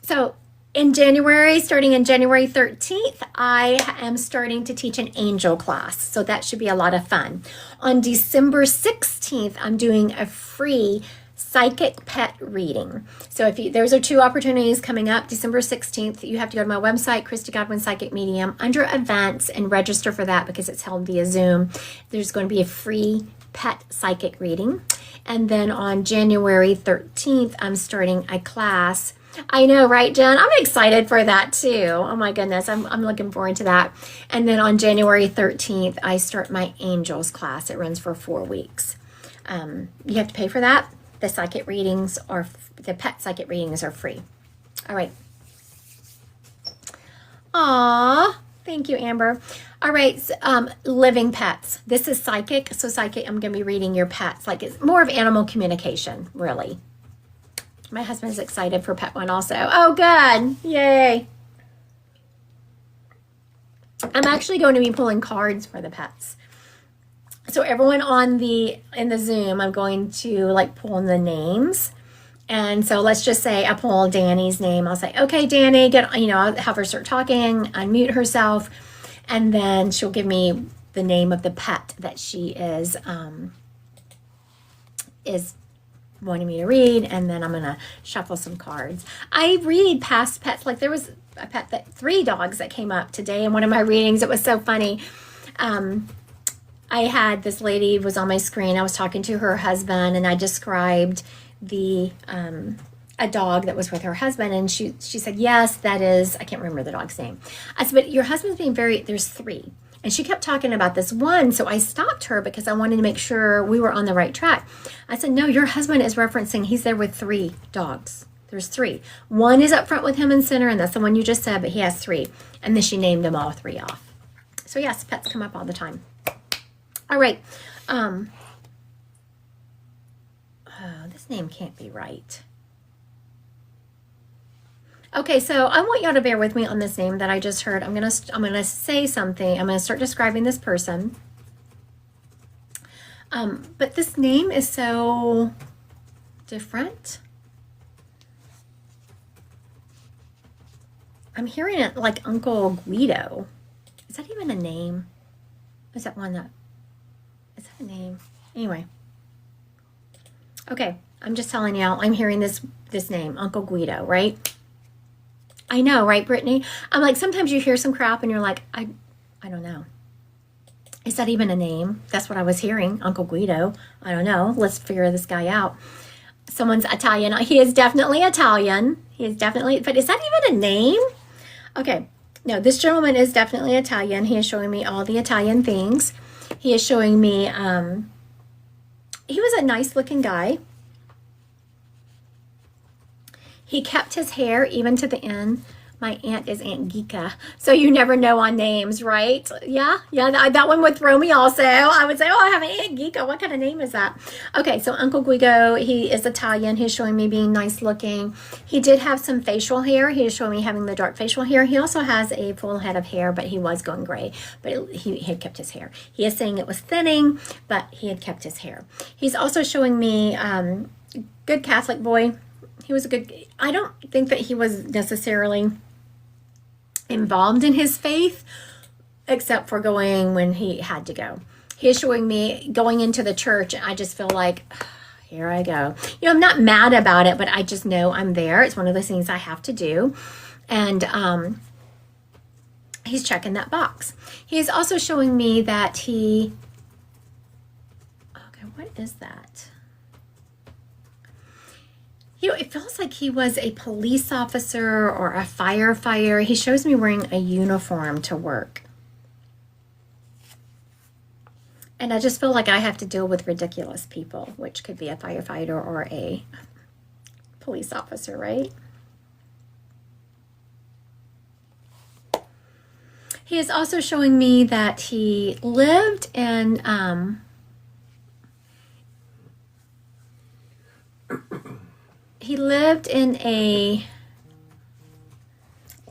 So in January, starting in January 13th, I am starting to teach an angel class. So that should be a lot of fun. On December 16th, I'm doing a free psychic pet reading. So if you, those are two opportunities coming up. December 16th, you have to go to my website, Christy Godwin Psychic Medium, under events and register for that because it's held via Zoom. There's going to be a free pet psychic reading. And then on January 13th, I'm starting a class. I know, right, Jen? I'm excited for that too. Oh my goodness, I'm looking forward to that. And then on January 13th, I start my angels class. It runs for 4 weeks. You have to pay for that. The psychic readings or the pet psychic readings are free. All right. Aw, thank you, Amber. All right, living pets. This is psychic. So psychic, I'm going to be reading your pets. Like it's more of animal communication, really. My husband's excited for pet one also. Oh, good. Yay. I'm actually going to be pulling cards for the pets. So everyone in the Zoom, I'm going to like pull the names. And so let's just say I pull Danny's name. I'll say, okay, Danny, I'll have her start talking, unmute herself. And then she'll give me the name of the pet that she is wanting me to read, and then I'm gonna shuffle some cards. I read past pets. Like there was a pet 3 dogs that came up today in one of my readings. It was so funny. I had this lady was on my screen. I was talking to her husband, and I described a dog that was with her husband, and she said, yes, that is, I can't remember the dog's name. I said, but your husband's being there's 3. And she kept talking about this one, so I stopped her because I wanted to make sure we were on the right track. I said, no, your husband is referencing, he's there with 3 dogs. There's 3. One is up front with him in center, and that's the one you just said, but he has 3. And then she named them all 3 off. So yes, pets come up all the time. All right. Oh, this name can't be right. Okay, so I want y'all to bear with me on this name that I just heard. I'm gonna say something. I'm gonna start describing this person. But this name is so different. I'm hearing it like Uncle Guido. Is that even a name? Is that a name? Anyway. Okay, I'm just telling y'all, I'm hearing this name, Uncle Guido, right? I know, right, Brittany? I'm like, sometimes you hear some crap and you're like, I don't know. Is that even a name? That's what I was hearing, Uncle Guido. I don't know. Let's figure this guy out. Someone's Italian. He is definitely Italian. But is that even a name? Okay. No, this gentleman is definitely Italian. He is showing me all the Italian things. He is showing me, he was a nice looking guy. He kept his hair even to the end. My aunt is Aunt Geeka. So you never know on names, right? Yeah, that one would throw me also. I would say, oh, I have an Aunt Geeka. What kind of name is that? Okay, so Uncle Guido, he is Italian. He's showing me being nice looking. He did have some facial hair. He is showing me having the dark facial hair. He also has a full head of hair, but he was going gray. But he had kept his hair. He is saying it was thinning, but he had kept his hair. He's also showing me good Catholic boy. He was a good, I don't think that he was necessarily involved in his faith, except for going when he had to go. He is showing me going into the church, and I just feel like, here I go. I'm not mad about it, but I just know I'm there. It's one of those things I have to do. And he's checking that box. He is also showing me that okay, what is that? It feels like he was a police officer or a firefighter. He shows me wearing a uniform to work. And I just feel like I have to deal with ridiculous people, which could be a firefighter or a police officer, right? He is also showing me that he lived in a,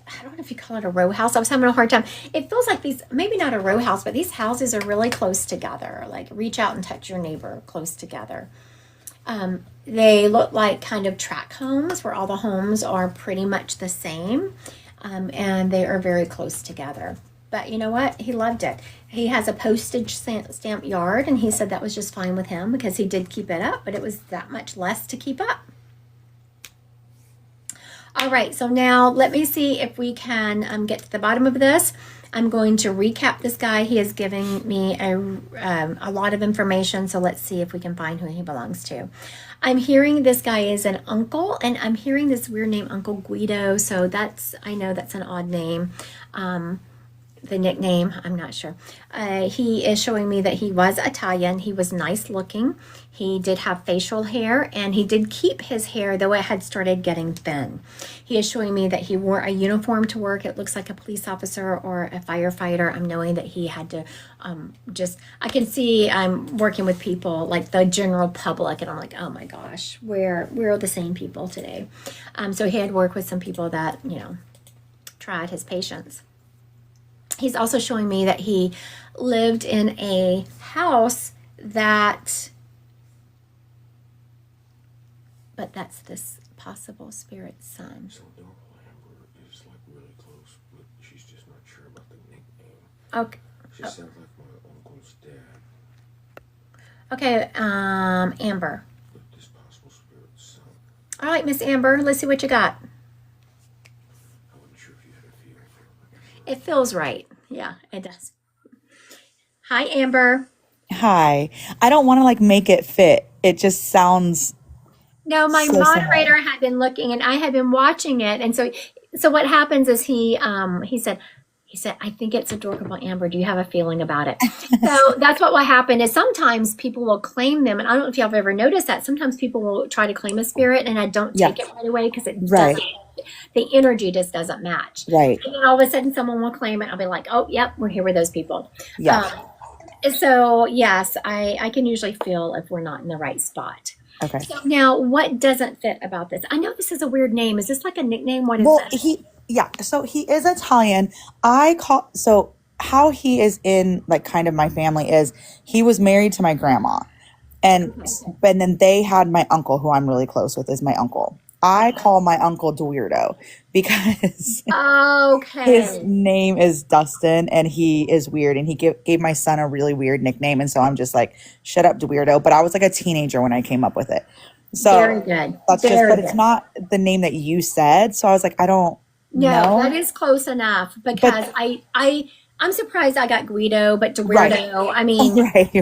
I don't know if you call it a row house. I was having a hard time. It feels like these, maybe not a row house, but these houses are really close together. Like reach out and touch your neighbor close together. They look like kind of tract homes where all the homes are pretty much the same. And they are very close together. But you know what? He loved it. He has a postage stamp yard, and he said that was just fine with him because he did keep it up, but it was that much less to keep up. All right, so now let me see if we can get to the bottom of this. I'm going to recap this guy. He is giving me a lot of information, so let's see if we can find who he belongs to. I'm hearing this guy is an uncle, and I'm hearing this weird name, Uncle Guido, so that's, I know that's an odd name. The nickname, I'm not sure. He is showing me that he was Italian. He was nice looking. He did have facial hair, and he did keep his hair, though it had started getting thin. He is showing me that he wore a uniform to work. It looks like a police officer or a firefighter. I'm knowing that he had to I can see I'm working with people like the general public, and I'm like, oh my gosh, we're the same people today. So he had worked with some people that, tried his patience. He's also showing me that he lived in a house but that's this possible spirit son. So Dark Amber is like really close, but she's just not sure about the nickname. Okay. She sounds like my uncle's dad. Okay, Amber. But this possible spirit son, All right, Miss Amber, let's see what you got. I wasn't sure if you had a feeling for it. It feels right. Yeah, it does. Hi, Amber. Hi. I don't want to like make it fit. It just sounds No, my so similar. moderator had been looking, and I had been watching it, and so what happens is he said, I think it's adorable, Amber. Do you have a feeling about it? So that's what will happen is sometimes people will claim them, and I don't know if y'all have ever noticed that. Sometimes people will try to claim a spirit, and I don't take Yeah. it right away because it Right. doesn't. The energy just doesn't match. Right. And then all of a sudden, someone will claim it. I'll be like, oh, yep, we're here with those people. Yeah. So yes, I can usually feel if we're not in the right spot. Okay. So now, what doesn't fit about this? I know this is a weird name. Is this like a nickname? What is Well, this? so he is Italian. So how he is in like kind of my family is he was married to my grandma. And then they had my uncle, who I'm really close with, is my uncle. I call my uncle Weirdo because Okay. his name is Dustin and he is weird, and he gave my son a really weird nickname, and so I'm just like, shut up, Weirdo. But I was like a teenager when I came up with it. So Very good. that's Very but good. it's not the name that you said. So I was like, I don't No, know. that is close enough because I'm surprised I got Guido, but DeWeirdo, I mean,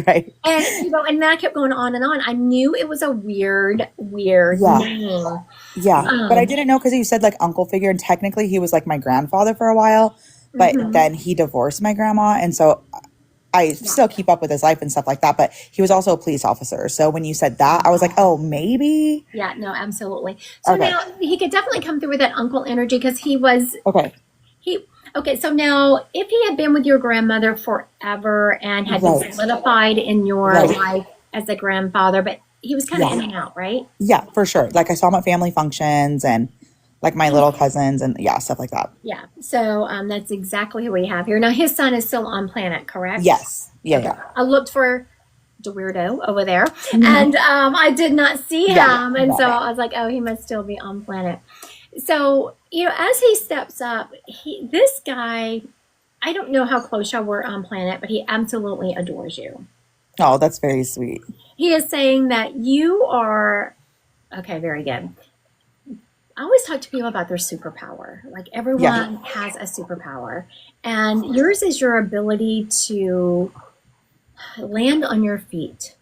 Right. and and then I kept going on and on. I knew it was a weird Yeah. name. Yeah. But I didn't know because you said like uncle figure, and technically he was like my grandfather for a while, but then he divorced my grandma. And so I still keep up with his life and stuff like that. But he was also a police officer. So when you said that, I was like, oh, maybe. Yeah, no, absolutely. So Okay. now he could definitely come through with that uncle energy because Okay. Okay, so now if he had been with your grandmother forever and had been Right. solidified in your Right. life as a grandfather, but he was kind of Yeah. in and out, right? Yeah, for sure. Like I saw him at family functions and like my little cousins and stuff like that. Yeah. So that's exactly who we have here. Now his son is still on planet, correct? Yes. Yeah. I looked for the weirdo over there, and I did not see Yeah, him, and so yeah. I was like, oh, he must still be on planet. So as he steps up, this guy, I don't know how close y'all were on planet, but he absolutely adores you. Oh, that's very sweet. He is saying that you are okay. Very good. I always talk to people about their superpower. Like everyone has a superpower, and yours is your ability to land on your feet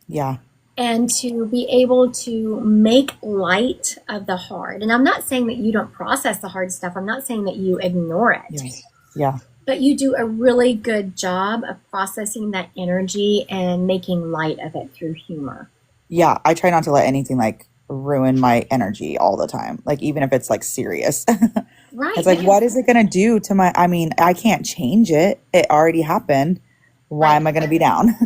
Yeah. and to be able to make light of the hard. And I'm not saying that you don't process the hard stuff. I'm not saying that you ignore it. Yeah. Yeah. But you do a really good job of processing that energy and making light of it through humor. Yeah. I try not to let anything like ruin my energy all the time. Like even if it's like serious. Right. It's like, Because, what is it going to do to my, I mean, I can't change it. It already happened. Why right. am I going to be down?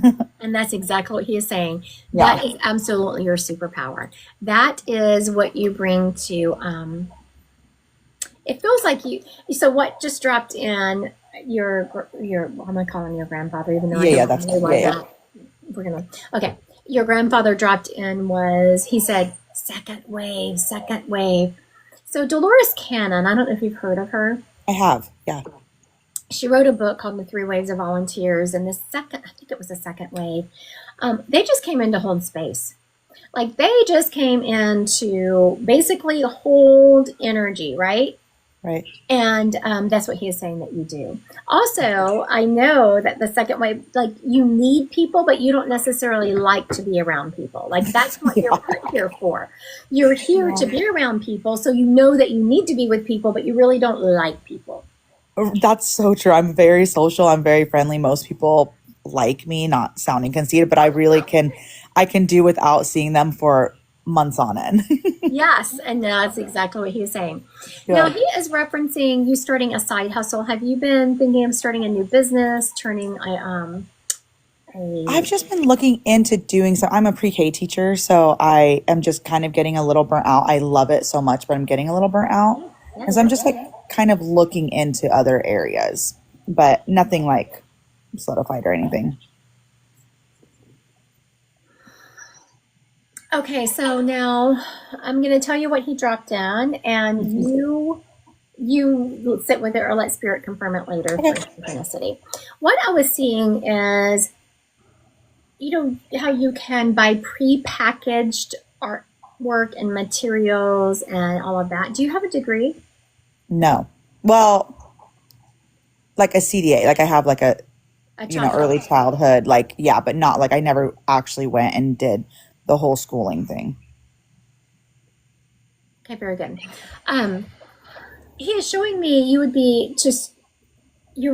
And that's exactly what he is saying. Yeah. That is absolutely your superpower. That is what you bring to, it feels like so what just dropped in I'm going to call him your grandfather, even though I Yeah, don't that's really yeah, like yeah. that. Okay. Your grandfather dropped in he said, second wave, second wave. So Dolores Cannon, I don't know if you've heard of her. I have. Yeah. She wrote a book called The Three Waves of Volunteers. And I think it was the second wave. They just came in to hold space. Like they just came in to basically hold energy, right? Right. And that's what he is saying that you do. Also, I know that the second wave, like you need people, but you don't necessarily like to be around people. Like that's what you're put here for. You're here to be around people, so you know that you need to be with people, but you really don't like people. That's so true. I'm very social. I'm very friendly. Most people like me, not sounding conceited, but I can do without seeing them for months on end. Yes, and that's exactly what he's saying. Now, he is referencing you starting a side hustle. Have you been thinking of starting a new business, turning I've just been looking into doing some. I'm a pre-K teacher, so I am just kind of getting a little burnt out. I love it so much, but I'm getting a little burnt out. And so I'm just like kind of looking into other areas, but nothing like solidified or anything. Okay, so now I'm going to tell you what he dropped down, and you sit with it or let spirit confirm it later for synchronicity. What I was seeing is, how you can buy pre-packaged artwork and materials and all of that. Do you have a degree? No. Well, like a CDA, like I have like a early childhood, like, yeah, but not like I never actually went and did the whole schooling thing. Okay, very good. He is showing me you're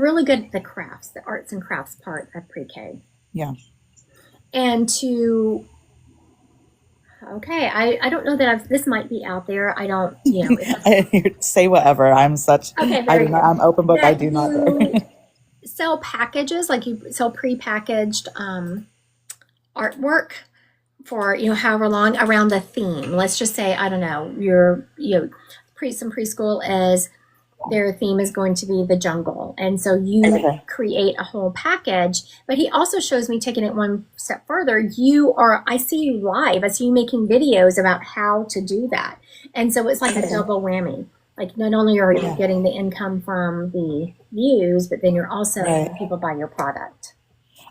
really good at the crafts, the arts and crafts part of pre-K. Yeah. And I don't know that this might be out there. I don't, Say whatever. I'm open book. I do not. Sell packages, like you sell pre-packaged artwork for however long around the theme. Let's just say, I don't know, some preschool is their theme is going to be the jungle, and so you create a whole package. But he also shows me taking it one step further. I see you live. I see you making videos about how to do that, and so it's like a double whammy. Like not only are you getting the income from the views, but then you're also having people buy your product.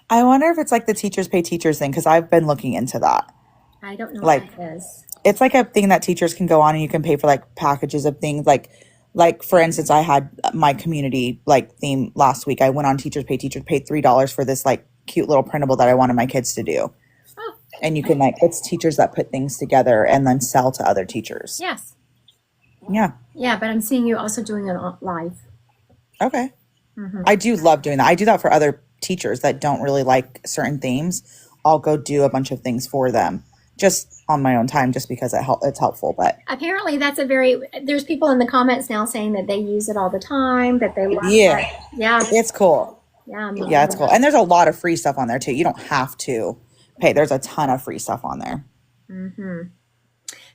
I wonder if it's like the teachers pay teachers thing, because I've been looking into that. I don't know what that is. It's like a thing that teachers can go on and you can pay for like packages of things. Like for instance, I had my community like theme last week. I went on Teachers Pay Teachers, paid $3 for this like cute little printable that I wanted my kids to do. Oh. And you can it's teachers that put things together and then sell to other teachers. Yes. Yeah. Yeah, but I'm seeing you also doing it live. Okay. Mm-hmm. I do love doing that. I do that for other teachers that don't really like certain themes. I'll go do a bunch of things for them just on my own time, just because it's helpful. But apparently there's people in the comments now saying that they use it all the time, that they love it. Yeah. It's cool. Yeah. Yeah, it's cool. And there's a lot of free stuff on there too. You don't have to pay. There's a ton of free stuff on there. Mm-hmm.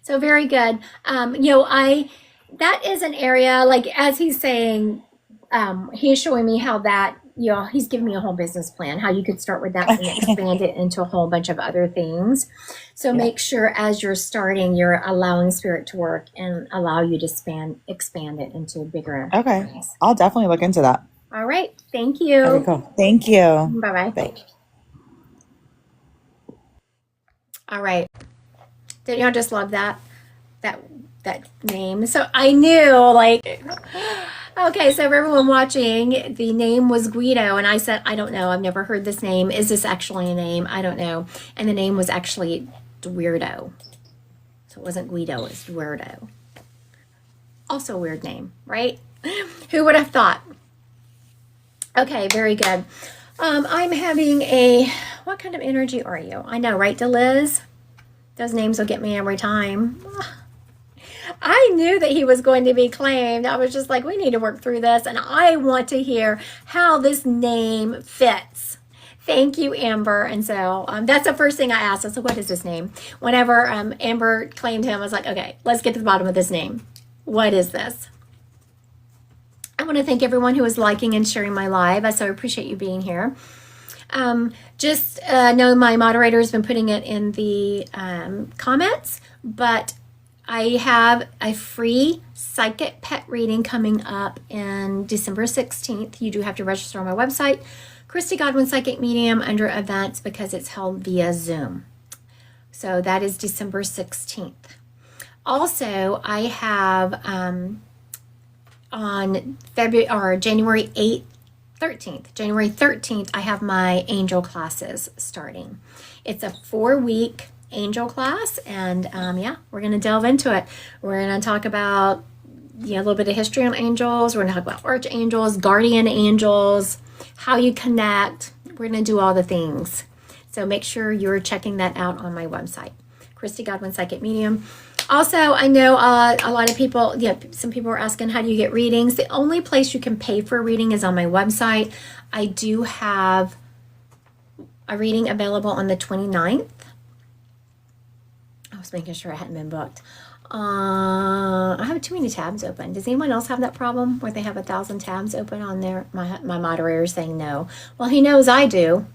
So very good. That is an area, like as he's saying, he's showing me how that, he's giving me a whole business plan, how you could start with that and expand it into a whole bunch of other things. So make sure as you're starting, you're allowing spirit to work and allow you to expand it into bigger. Okay. Things. I'll definitely look into that. All right. Thank you. Okay, cool. Thank you. Bye-bye. Bye. All right. Didn't y'all just love that name? So I knew, okay, so for everyone watching, the name was Guido, and I said, I don't know, I've never heard this name. Is this actually a name? I don't know. And the name was actually Weirdo. So it wasn't Guido, it was Weirdo. Also a weird name, right? Who would have thought? Okay, very good. I'm having what kind of energy are you? I know, right, DeLiz? Those names will get me every time. I knew that he was going to be claimed. I was just like, we need to work through this, and I want to hear how this name fits. Thank you, Amber. And so that's the first thing I asked. I said, what is this name? Whenever Amber claimed him, I was like, okay, let's get to the bottom of this name. What is this? I want to thank everyone who is liking and sharing my live. I so appreciate you being here. Just know my moderator has been putting it in the comments, but I have a free psychic pet reading coming up in December 16th. You do have to register on my website, Christy Godwin Psychic Medium, under events because it's held via Zoom. So that is December 16th. Also, I have on January January 13th, I have my angel classes starting. It's a 4-week angel class, and yeah, we're going to delve into it. We're going to talk about a little bit of history on angels. We're going to talk about archangels, guardian angels, how you connect. We're going to do all the things. So make sure you're checking that out on my website, Christy Godwin Psychic Medium. Also, I know a lot of people, some people are asking, how do you get readings? The only place you can pay for a reading is on my website. I do have a reading available on the 29th. I was making sure I hadn't been booked. I have too many tabs open. Does anyone else have that problem where they have 1,000 tabs open on their, my moderator saying no? Well, he knows I do.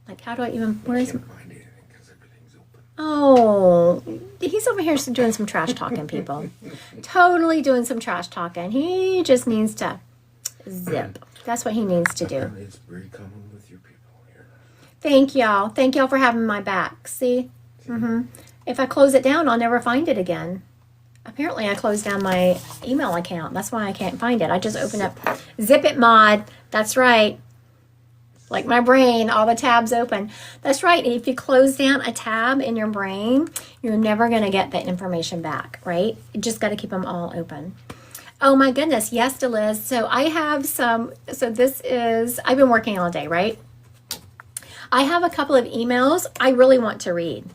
Like, how do I even, where is, Can't find anything because everything's open. oh, he's over here doing some trash talking, people. Totally doing some trash talking. He just needs to zip. That's what he needs to do. And it's very common with your people here. Thank y'all. Thank y'all for having my back. See? If I close it down, I'll never find it again. Apparently, I closed down my email account. That's why I can't find it. I just opened up Zip It Mod. That's right. Like my brain, all the tabs open. That's right. If you close down a tab in your brain, you're never going to get that information back, right? You just got to keep them all open. Oh my goodness. Yes, Deliz. So I have this is, I've been working all day, right? I have a couple of emails I really want to read.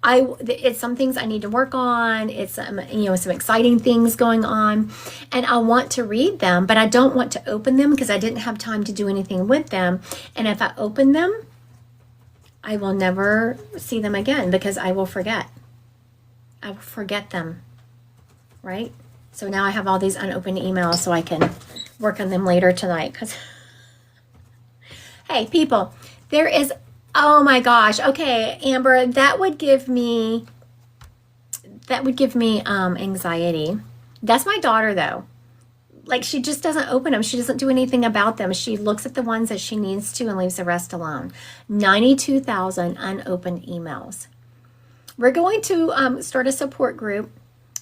It's some things I need to work on. It's some exciting things going on, and I want to read them, but I don't want to open them because I didn't have time to do anything with them. And if I open them, I will never see them again because I will forget. I will forget them, right? So now I have all these unopened emails so I can work on them later tonight. Because, hey, people, there is. Oh my gosh. Okay, Amber, that would give me anxiety. That's my daughter though. Like, she just doesn't open them. She doesn't do anything about them. She looks at the ones that she needs to and leaves the rest alone. 92,000 unopened emails. We're going to start a support group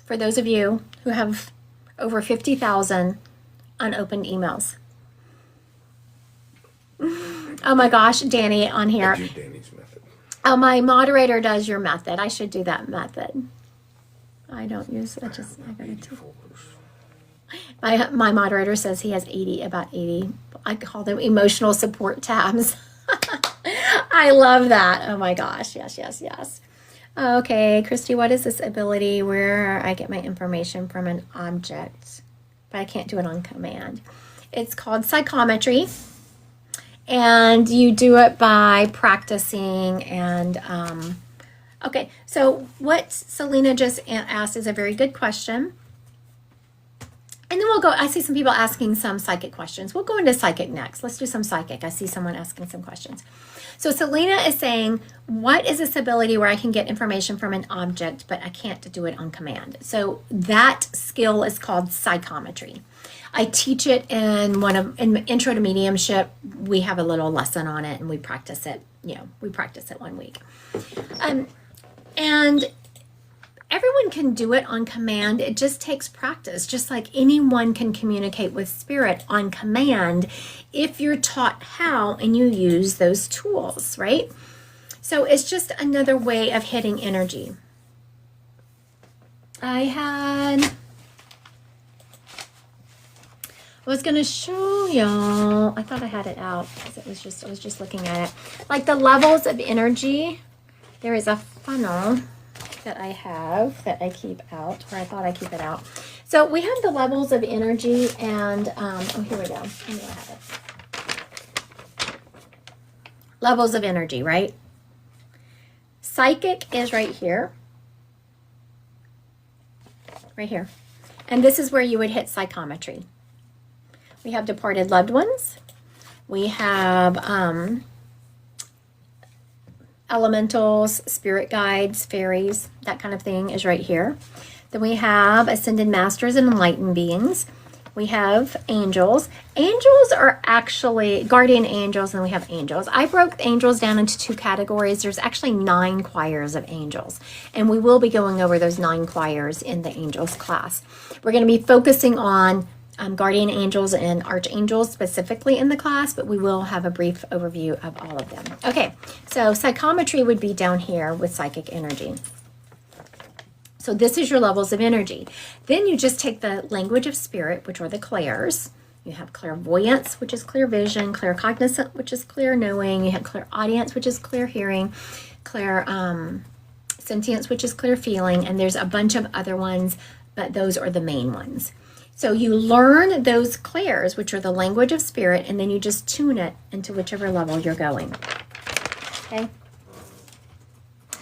for those of you who have over 50,000 unopened emails. Oh my gosh, Danny on here. I do Danny's method. Oh, my moderator does your method. I should do that method. I don't use, I got 80 to. folders. My moderator says he has about 80. I call them emotional support tabs. I love that. Oh my gosh. Yes. Okay, Christy, what is this ability where I get my information from an object, but I can't do it on command? It's called psychometry. And you do it by practicing and, okay. So what Selena just asked is a very good question. And then we'll go, I see some people asking some psychic questions. We'll go into psychic next. Let's do some psychic. I see someone asking some questions. So Selena is saying, what is this ability where I can get information from an object, but I can't do it on command? So that skill is called psychometry. I teach it in Intro to Mediumship. We have a little lesson on it and we practice it. We practice it 1 week. And everyone can do it on command. It just takes practice. Just like anyone can communicate with spirit on command if you're taught how and you use those tools, right? So it's just another way of hitting energy. I was going to show y'all, I thought I had it out because I was just looking at it. Like the levels of energy there is a funnel that I have that I keep out, or I thought I keep it out. So we have the levels of energy, and oh, here we go. I know I have it. Levels of energy, right? Psychic is right here. Right here. And this is where you would hit psychometry. We have departed loved ones. We have elementals, spirit guides, fairies, that kind of thing is right here. Then we have ascended masters and enlightened beings. We have angels. Angels are actually guardian angels, and we have angels. I broke angels down into 2 categories. There's actually 9 choirs of angels, and we will be going over those 9 choirs in the angels class. We're going to be focusing on guardian angels and archangels specifically in the class, but we will have a brief overview of all of them. Okay, so psychometry would be down here with psychic energy. So this is your levels of energy. Then you just take the language of spirit, which are the clairs. You have clairvoyance, which is clear vision, claircognizant, which is clear knowing. You have clairaudience, which is clear hearing, sentience, which is clear feeling, and there's a bunch of other ones, but those are the main ones. So you learn those clairs, which are the language of spirit, and then you just tune it into whichever level you're going. Okay?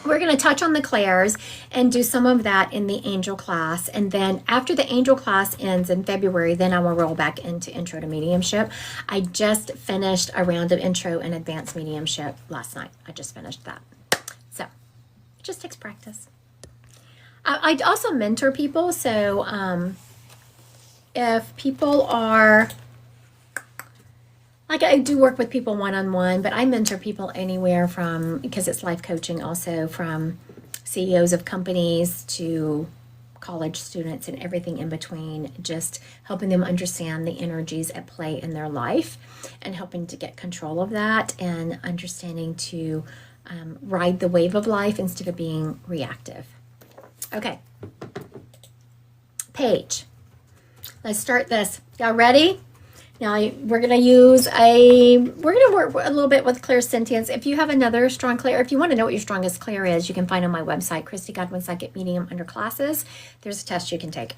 We're going to touch on the clairs and do some of that in the angel class. And then after the angel class ends in February, then I will roll back into intro to mediumship. I just finished a round of intro and advanced mediumship last night. I just finished that. So it just takes practice. I also mentor people. So if people are, like, I do work with people one-on-one, but I mentor people anywhere from, because it's life coaching also, from CEOs of companies to college students and everything in between, just helping them understand the energies at play in their life and helping to get control of that and understanding to ride the wave of life instead of being reactive. Okay. Paige. Let's start this. Y'all ready? Now we're going to work a little bit with clairsentience. If you have another strong clair, if you want to know what your strongest clair is, you can find on my website, Christy Godwin Psychic Medium, under classes. There's a test you can take.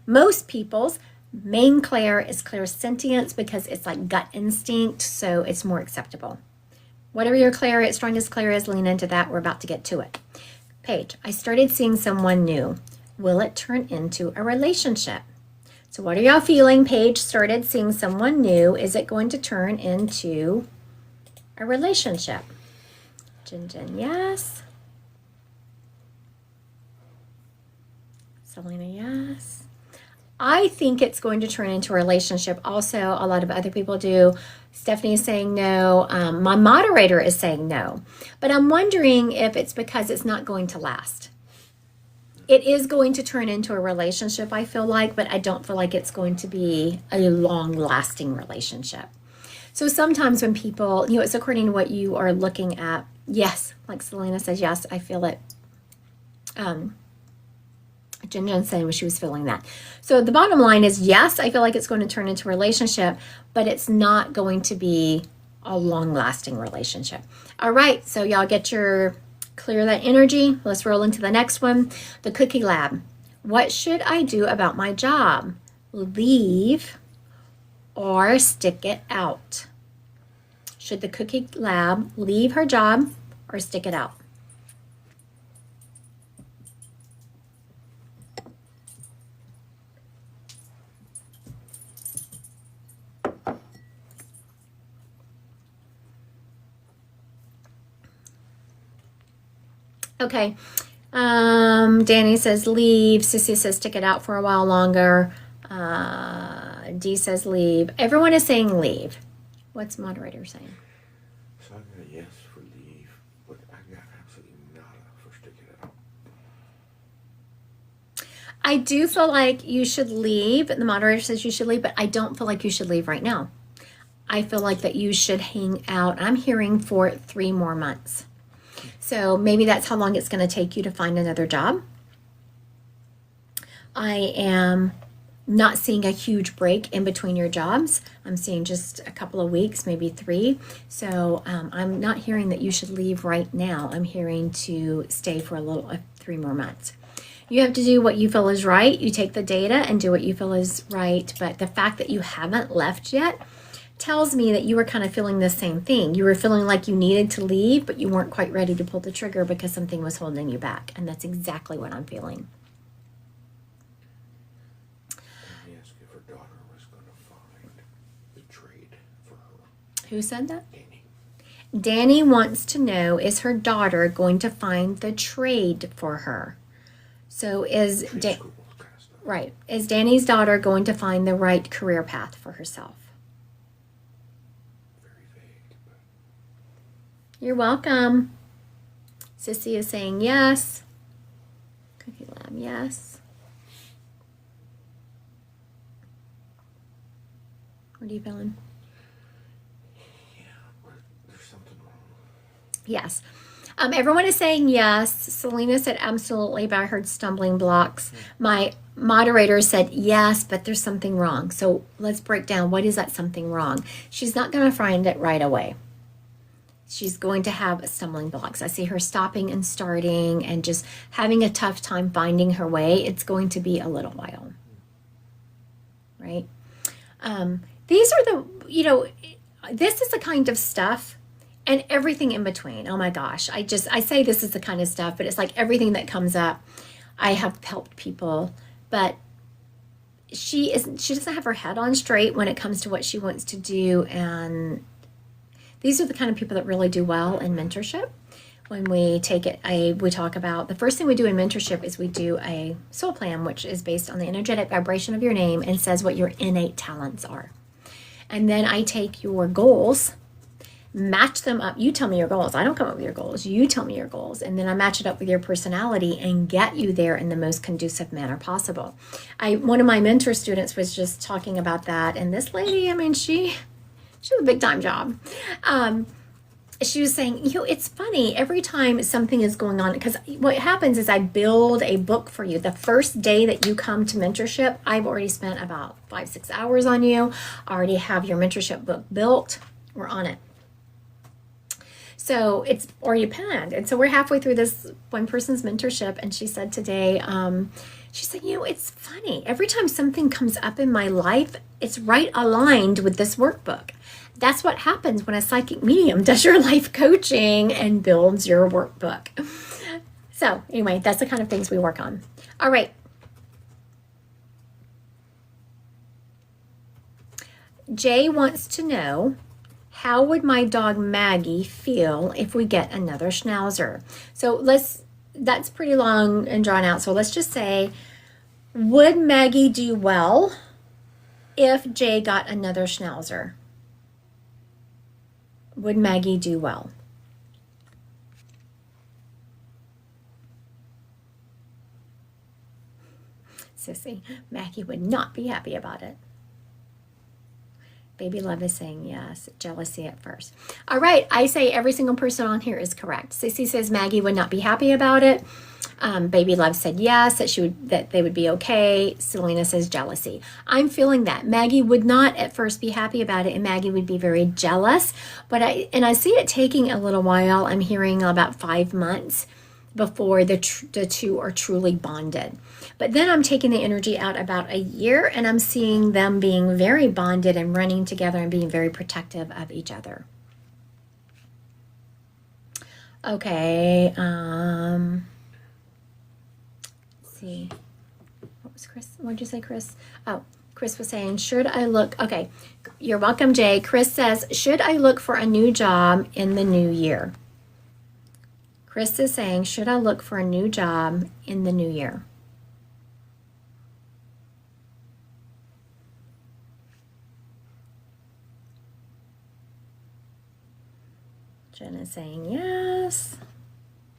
Most people's main clair is clairsentience because it's like gut instinct, so it's more acceptable. Whatever your strongest clair is, lean into that. We're about to get to it. Paige, I started seeing someone new. Will it turn into a relationship? So what are y'all feeling? Paige started seeing someone new. Is it going to turn into a relationship? Jen, yes. Selena, yes. I think it's going to turn into a relationship. Also, a lot of other people do. Stephanie is saying no. My moderator is saying no. But I'm wondering if it's because it's not going to last. It is going to turn into a relationship, I feel like, but I don't feel like it's going to be a long-lasting relationship. So sometimes when people, it's according to what you are looking at. Yes, like Selena says, yes, I feel it. Jen saying she was feeling that. So the bottom line is, yes, I feel like it's going to turn into a relationship, but it's not going to be a long-lasting relationship. All right, so y'all get your... clear that energy. Let's roll into the next one. The Cookie Lab. What should I do about my job? Leave or stick it out? Should the Cookie Lab leave her job or stick it out? Okay. Danny says leave. Sissy says stick it out for a while longer. D says leave. Everyone is saying leave. What's moderator saying? So I got a yes for leave, but I got absolutely nada for stick it out. I do feel like you should leave. The moderator says you should leave, but I don't feel like you should leave right now. I feel like that you should hang out. I'm hearing for 3 more months. So maybe that's how long it's going to take you to find another job. I am not seeing a huge break in between your jobs. I'm seeing just a couple of weeks, maybe 3. So I'm not hearing that you should leave right now. I'm hearing to stay for 3 more months. You have to do what you feel is right. You take the data and do what you feel is right. But the fact that you haven't left yet tells me that you were kind of feeling the same thing. You were feeling like you needed to leave, but you weren't quite ready to pull the trigger because something was holding you back. And that's exactly what I'm feeling. Let me ask if her daughter was going to find the trade for her. Who said that? Danny. Danny wants to know, is her daughter going to find the trade for her? So is Trade school kind of stuff. right. Is Danny's daughter going to find the right career path for herself? Very vague, but You're welcome. Sissy is saying yes. Cookie Lab, yes. What are you feeling? yeah, but there's something wrong. Yes. Everyone is saying yes. Selena said absolutely, but I heard stumbling blocks. My moderator said yes, but there's something wrong. So let's break down what is that something wrong. She's not going to find it right away. She's going to have stumbling blocks. I see her stopping and starting and just having a tough time finding her way. It's going to be a little while. Right? These are this is the kind of stuff and everything in between. Oh my gosh. I say this is the kind of stuff, but it's like everything that comes up. I have helped people, but she doesn't have her head on straight when it comes to what she wants to do. And these are the kind of people that really do well in mentorship. When we we talk about the first thing we do in mentorship is we do a soul plan, which is based on the energetic vibration of your name and says what your innate talents are. And then I take your goals, match them up. You tell me your goals. I don't come up with your goals. You tell me your goals. And then I match it up with your personality and get you there in the most conducive manner possible. One of my mentor students was just talking about that. And this lady, I mean, she has a big time job. She was saying, it's funny every time something is going on, because what happens is I build a book for you. The first day that you come to mentorship, I've already spent about 5-6 hours on you. I already have your mentorship book built. We're on it. So it's already planned. And so we're halfway through this one person's mentorship. And she said today, she said, it's funny. Every time something comes up in my life, it's right aligned with this workbook. That's what happens when a psychic medium does your life coaching and builds your workbook. So anyway, that's the kind of things we work on. All right. Jay wants to know, how would my dog Maggie feel if we get another schnauzer? So that's pretty long and drawn out. So let's just say, would Maggie do well if Jay got another schnauzer? Would Maggie do well? Sissy, Maggie would not be happy about it. Baby Love is saying yes. Jealousy at first. All right. I say every single person on here is correct. Sissy says Maggie would not be happy about it. Baby Love said yes, that they would be okay. Selena says jealousy. I'm feeling that. Maggie would not at first be happy about it, and Maggie would be very jealous. But I see it taking a little while. I'm hearing about 5 months before the two are truly bonded. But then I'm taking the energy out about a year, and I'm seeing them being very bonded and running together and being very protective of each other. Okay. Let's see. What was Chris? What did you say, Chris? Oh, Chris was saying, should I look? Okay. You're welcome, Jay. Chris says, should I look for a new job in the new year? Chris is saying, should I look for a new job in the new year? Jen is saying yes.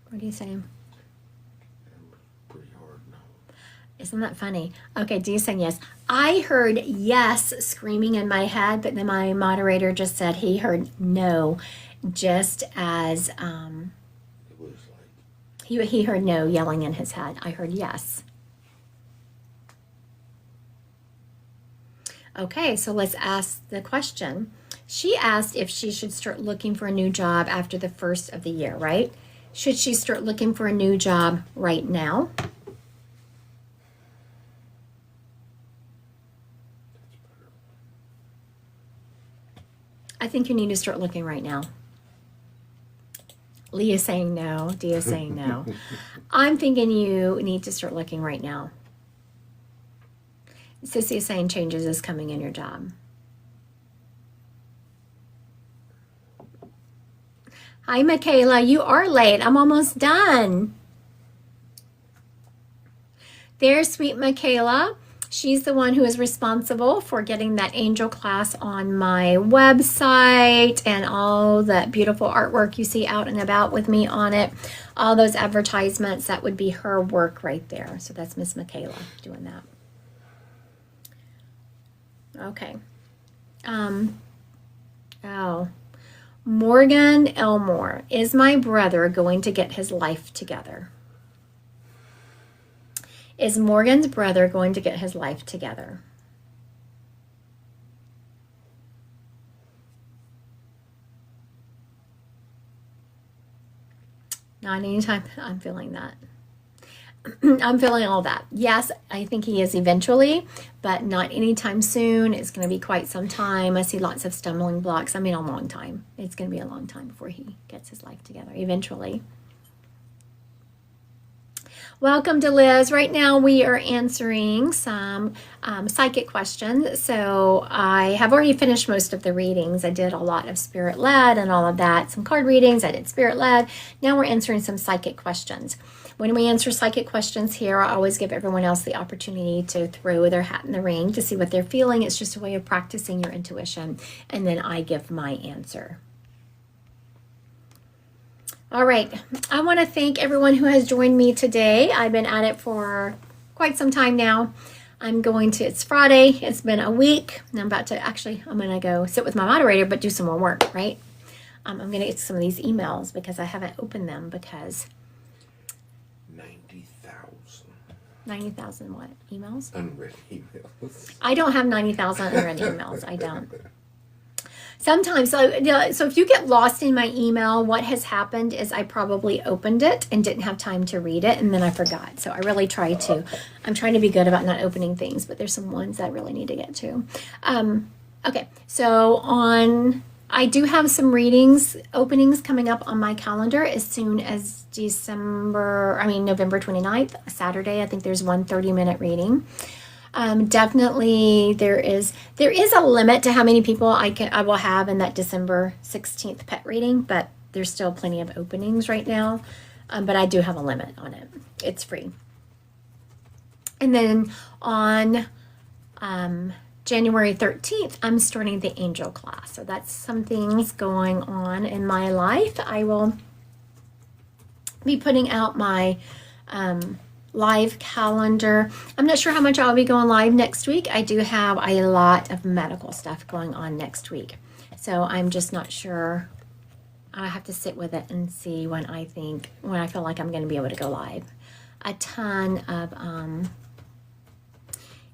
What are you saying? Pretty hard, no. Isn't that funny? Okay, Dee's saying yes. I heard yes screaming in my head, but then my moderator just said he heard no, just as It was like, he heard no yelling in his head. I heard yes. Okay, so let's ask the question. She asked if she should start looking for a new job after the first of the year, right? Should she start looking for a new job right now? I think you need to start looking right now. Leah's saying no. Dia's saying no. I'm thinking you need to start looking right now. Sissy is saying changes is coming in your job. Hi, Michaela. You are late. I'm almost done. There's sweet Michaela. She's the one who is responsible for getting that angel class on my website and all that beautiful artwork you see out and about with me on it. All those advertisements, that would be her work right there. So that's Miss Michaela doing that. Okay. Morgan Elmore. Is my brother going to get his life together? Is Morgan's brother going to get his life together? Not anytime. I'm feeling that. I'm feeling all that. Yes, I think he is eventually, but not anytime soon. It's going to be quite some time. I see lots of stumbling blocks. I mean, a long time. It's going to be a long time before he gets his life together, eventually. Welcome to Liz. Right now we are answering some psychic questions. So I have already finished most of the readings. I did a lot of spirit-led and all of that. Some card readings. I did spirit-led. Now we're answering some psychic questions. When we answer psychic questions here, I always give everyone else the opportunity to throw their hat in the ring to see what they're feeling. It's just a way of practicing your intuition. And then I give my answer. All right, I want to thank everyone who has joined me today. I've been at it for quite some time now. It's Friday, it's been a week, and I'm going to go sit with my moderator, but do some more work, right? I'm going to get some of these emails because I haven't opened them because 90,000 what? Emails? Unread emails. I don't have 90,000 unread emails. I don't. Sometimes, so if you get lost in my email, what has happened is I probably opened it and didn't have time to read it, and then I forgot. So I really I'm trying to be good about not opening things, but there's some ones that I really need to get to. Okay, so I do have some openings coming up on my calendar as soon as November 29th, Saturday. I think there's one 30-minute reading. Definitely there is a limit to how many people I will have in that December 16th pet reading, but there's still plenty of openings right now. But I do have a limit on it. It's free. And then on January 13th, I'm starting the angel class. So that's some things going on in my life. I will be putting out my live calendar. I'm not sure how much I'll be going live next week. I do have a lot of medical stuff going on next week. So I'm just not sure. I have to sit with it and see when I feel like I'm going to be able to go live. A ton of,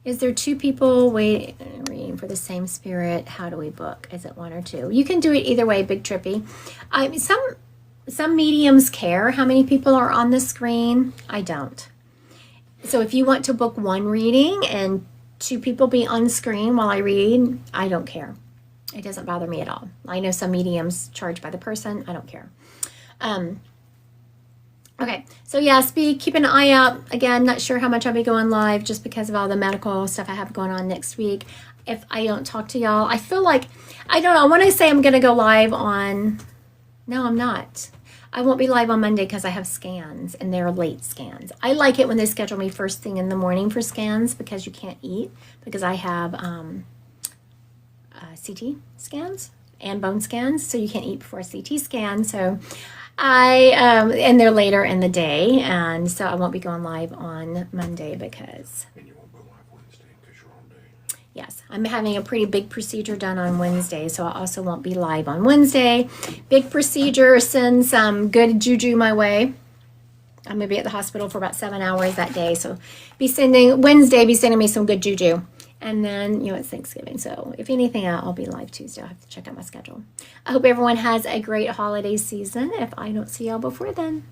is there two people waiting for the same spirit? How do we book? Is it one or two? You can do it either way, Big Trippy. Some mediums care how many people are on the screen. I don't. So if you want to book one reading and two people be on screen while I read, I don't care. It doesn't bother me at all. I know some mediums charge by the person. I don't care. Okay, so yes, keep an eye out. Again, not sure how much I'll be going live just because of all the medical stuff I have going on next week. If I don't talk to y'all, I feel like, I don't know, when I say I'm going to go live on, no, I'm not. I won't be live on Monday because I have scans and they're late scans. I like it when they schedule me first thing in the morning for scans because you can't eat, because I have CT scans and bone scans, so you can't eat before a CT scan. So and they're later in the day, and so I won't be going live on Monday because. And you won't go live Wednesday because you're on day. Yes, I'm having a pretty big procedure done on Wednesday, so I also won't be live on Wednesday. Big procedure, send some good juju my way. I'm going to be at the hospital for about 7 hours that day, so be sending me some good juju. And then, it's Thanksgiving. So if anything, I'll be live Tuesday. I'll have to check out my schedule. I hope everyone has a great holiday season if I don't see y'all before then.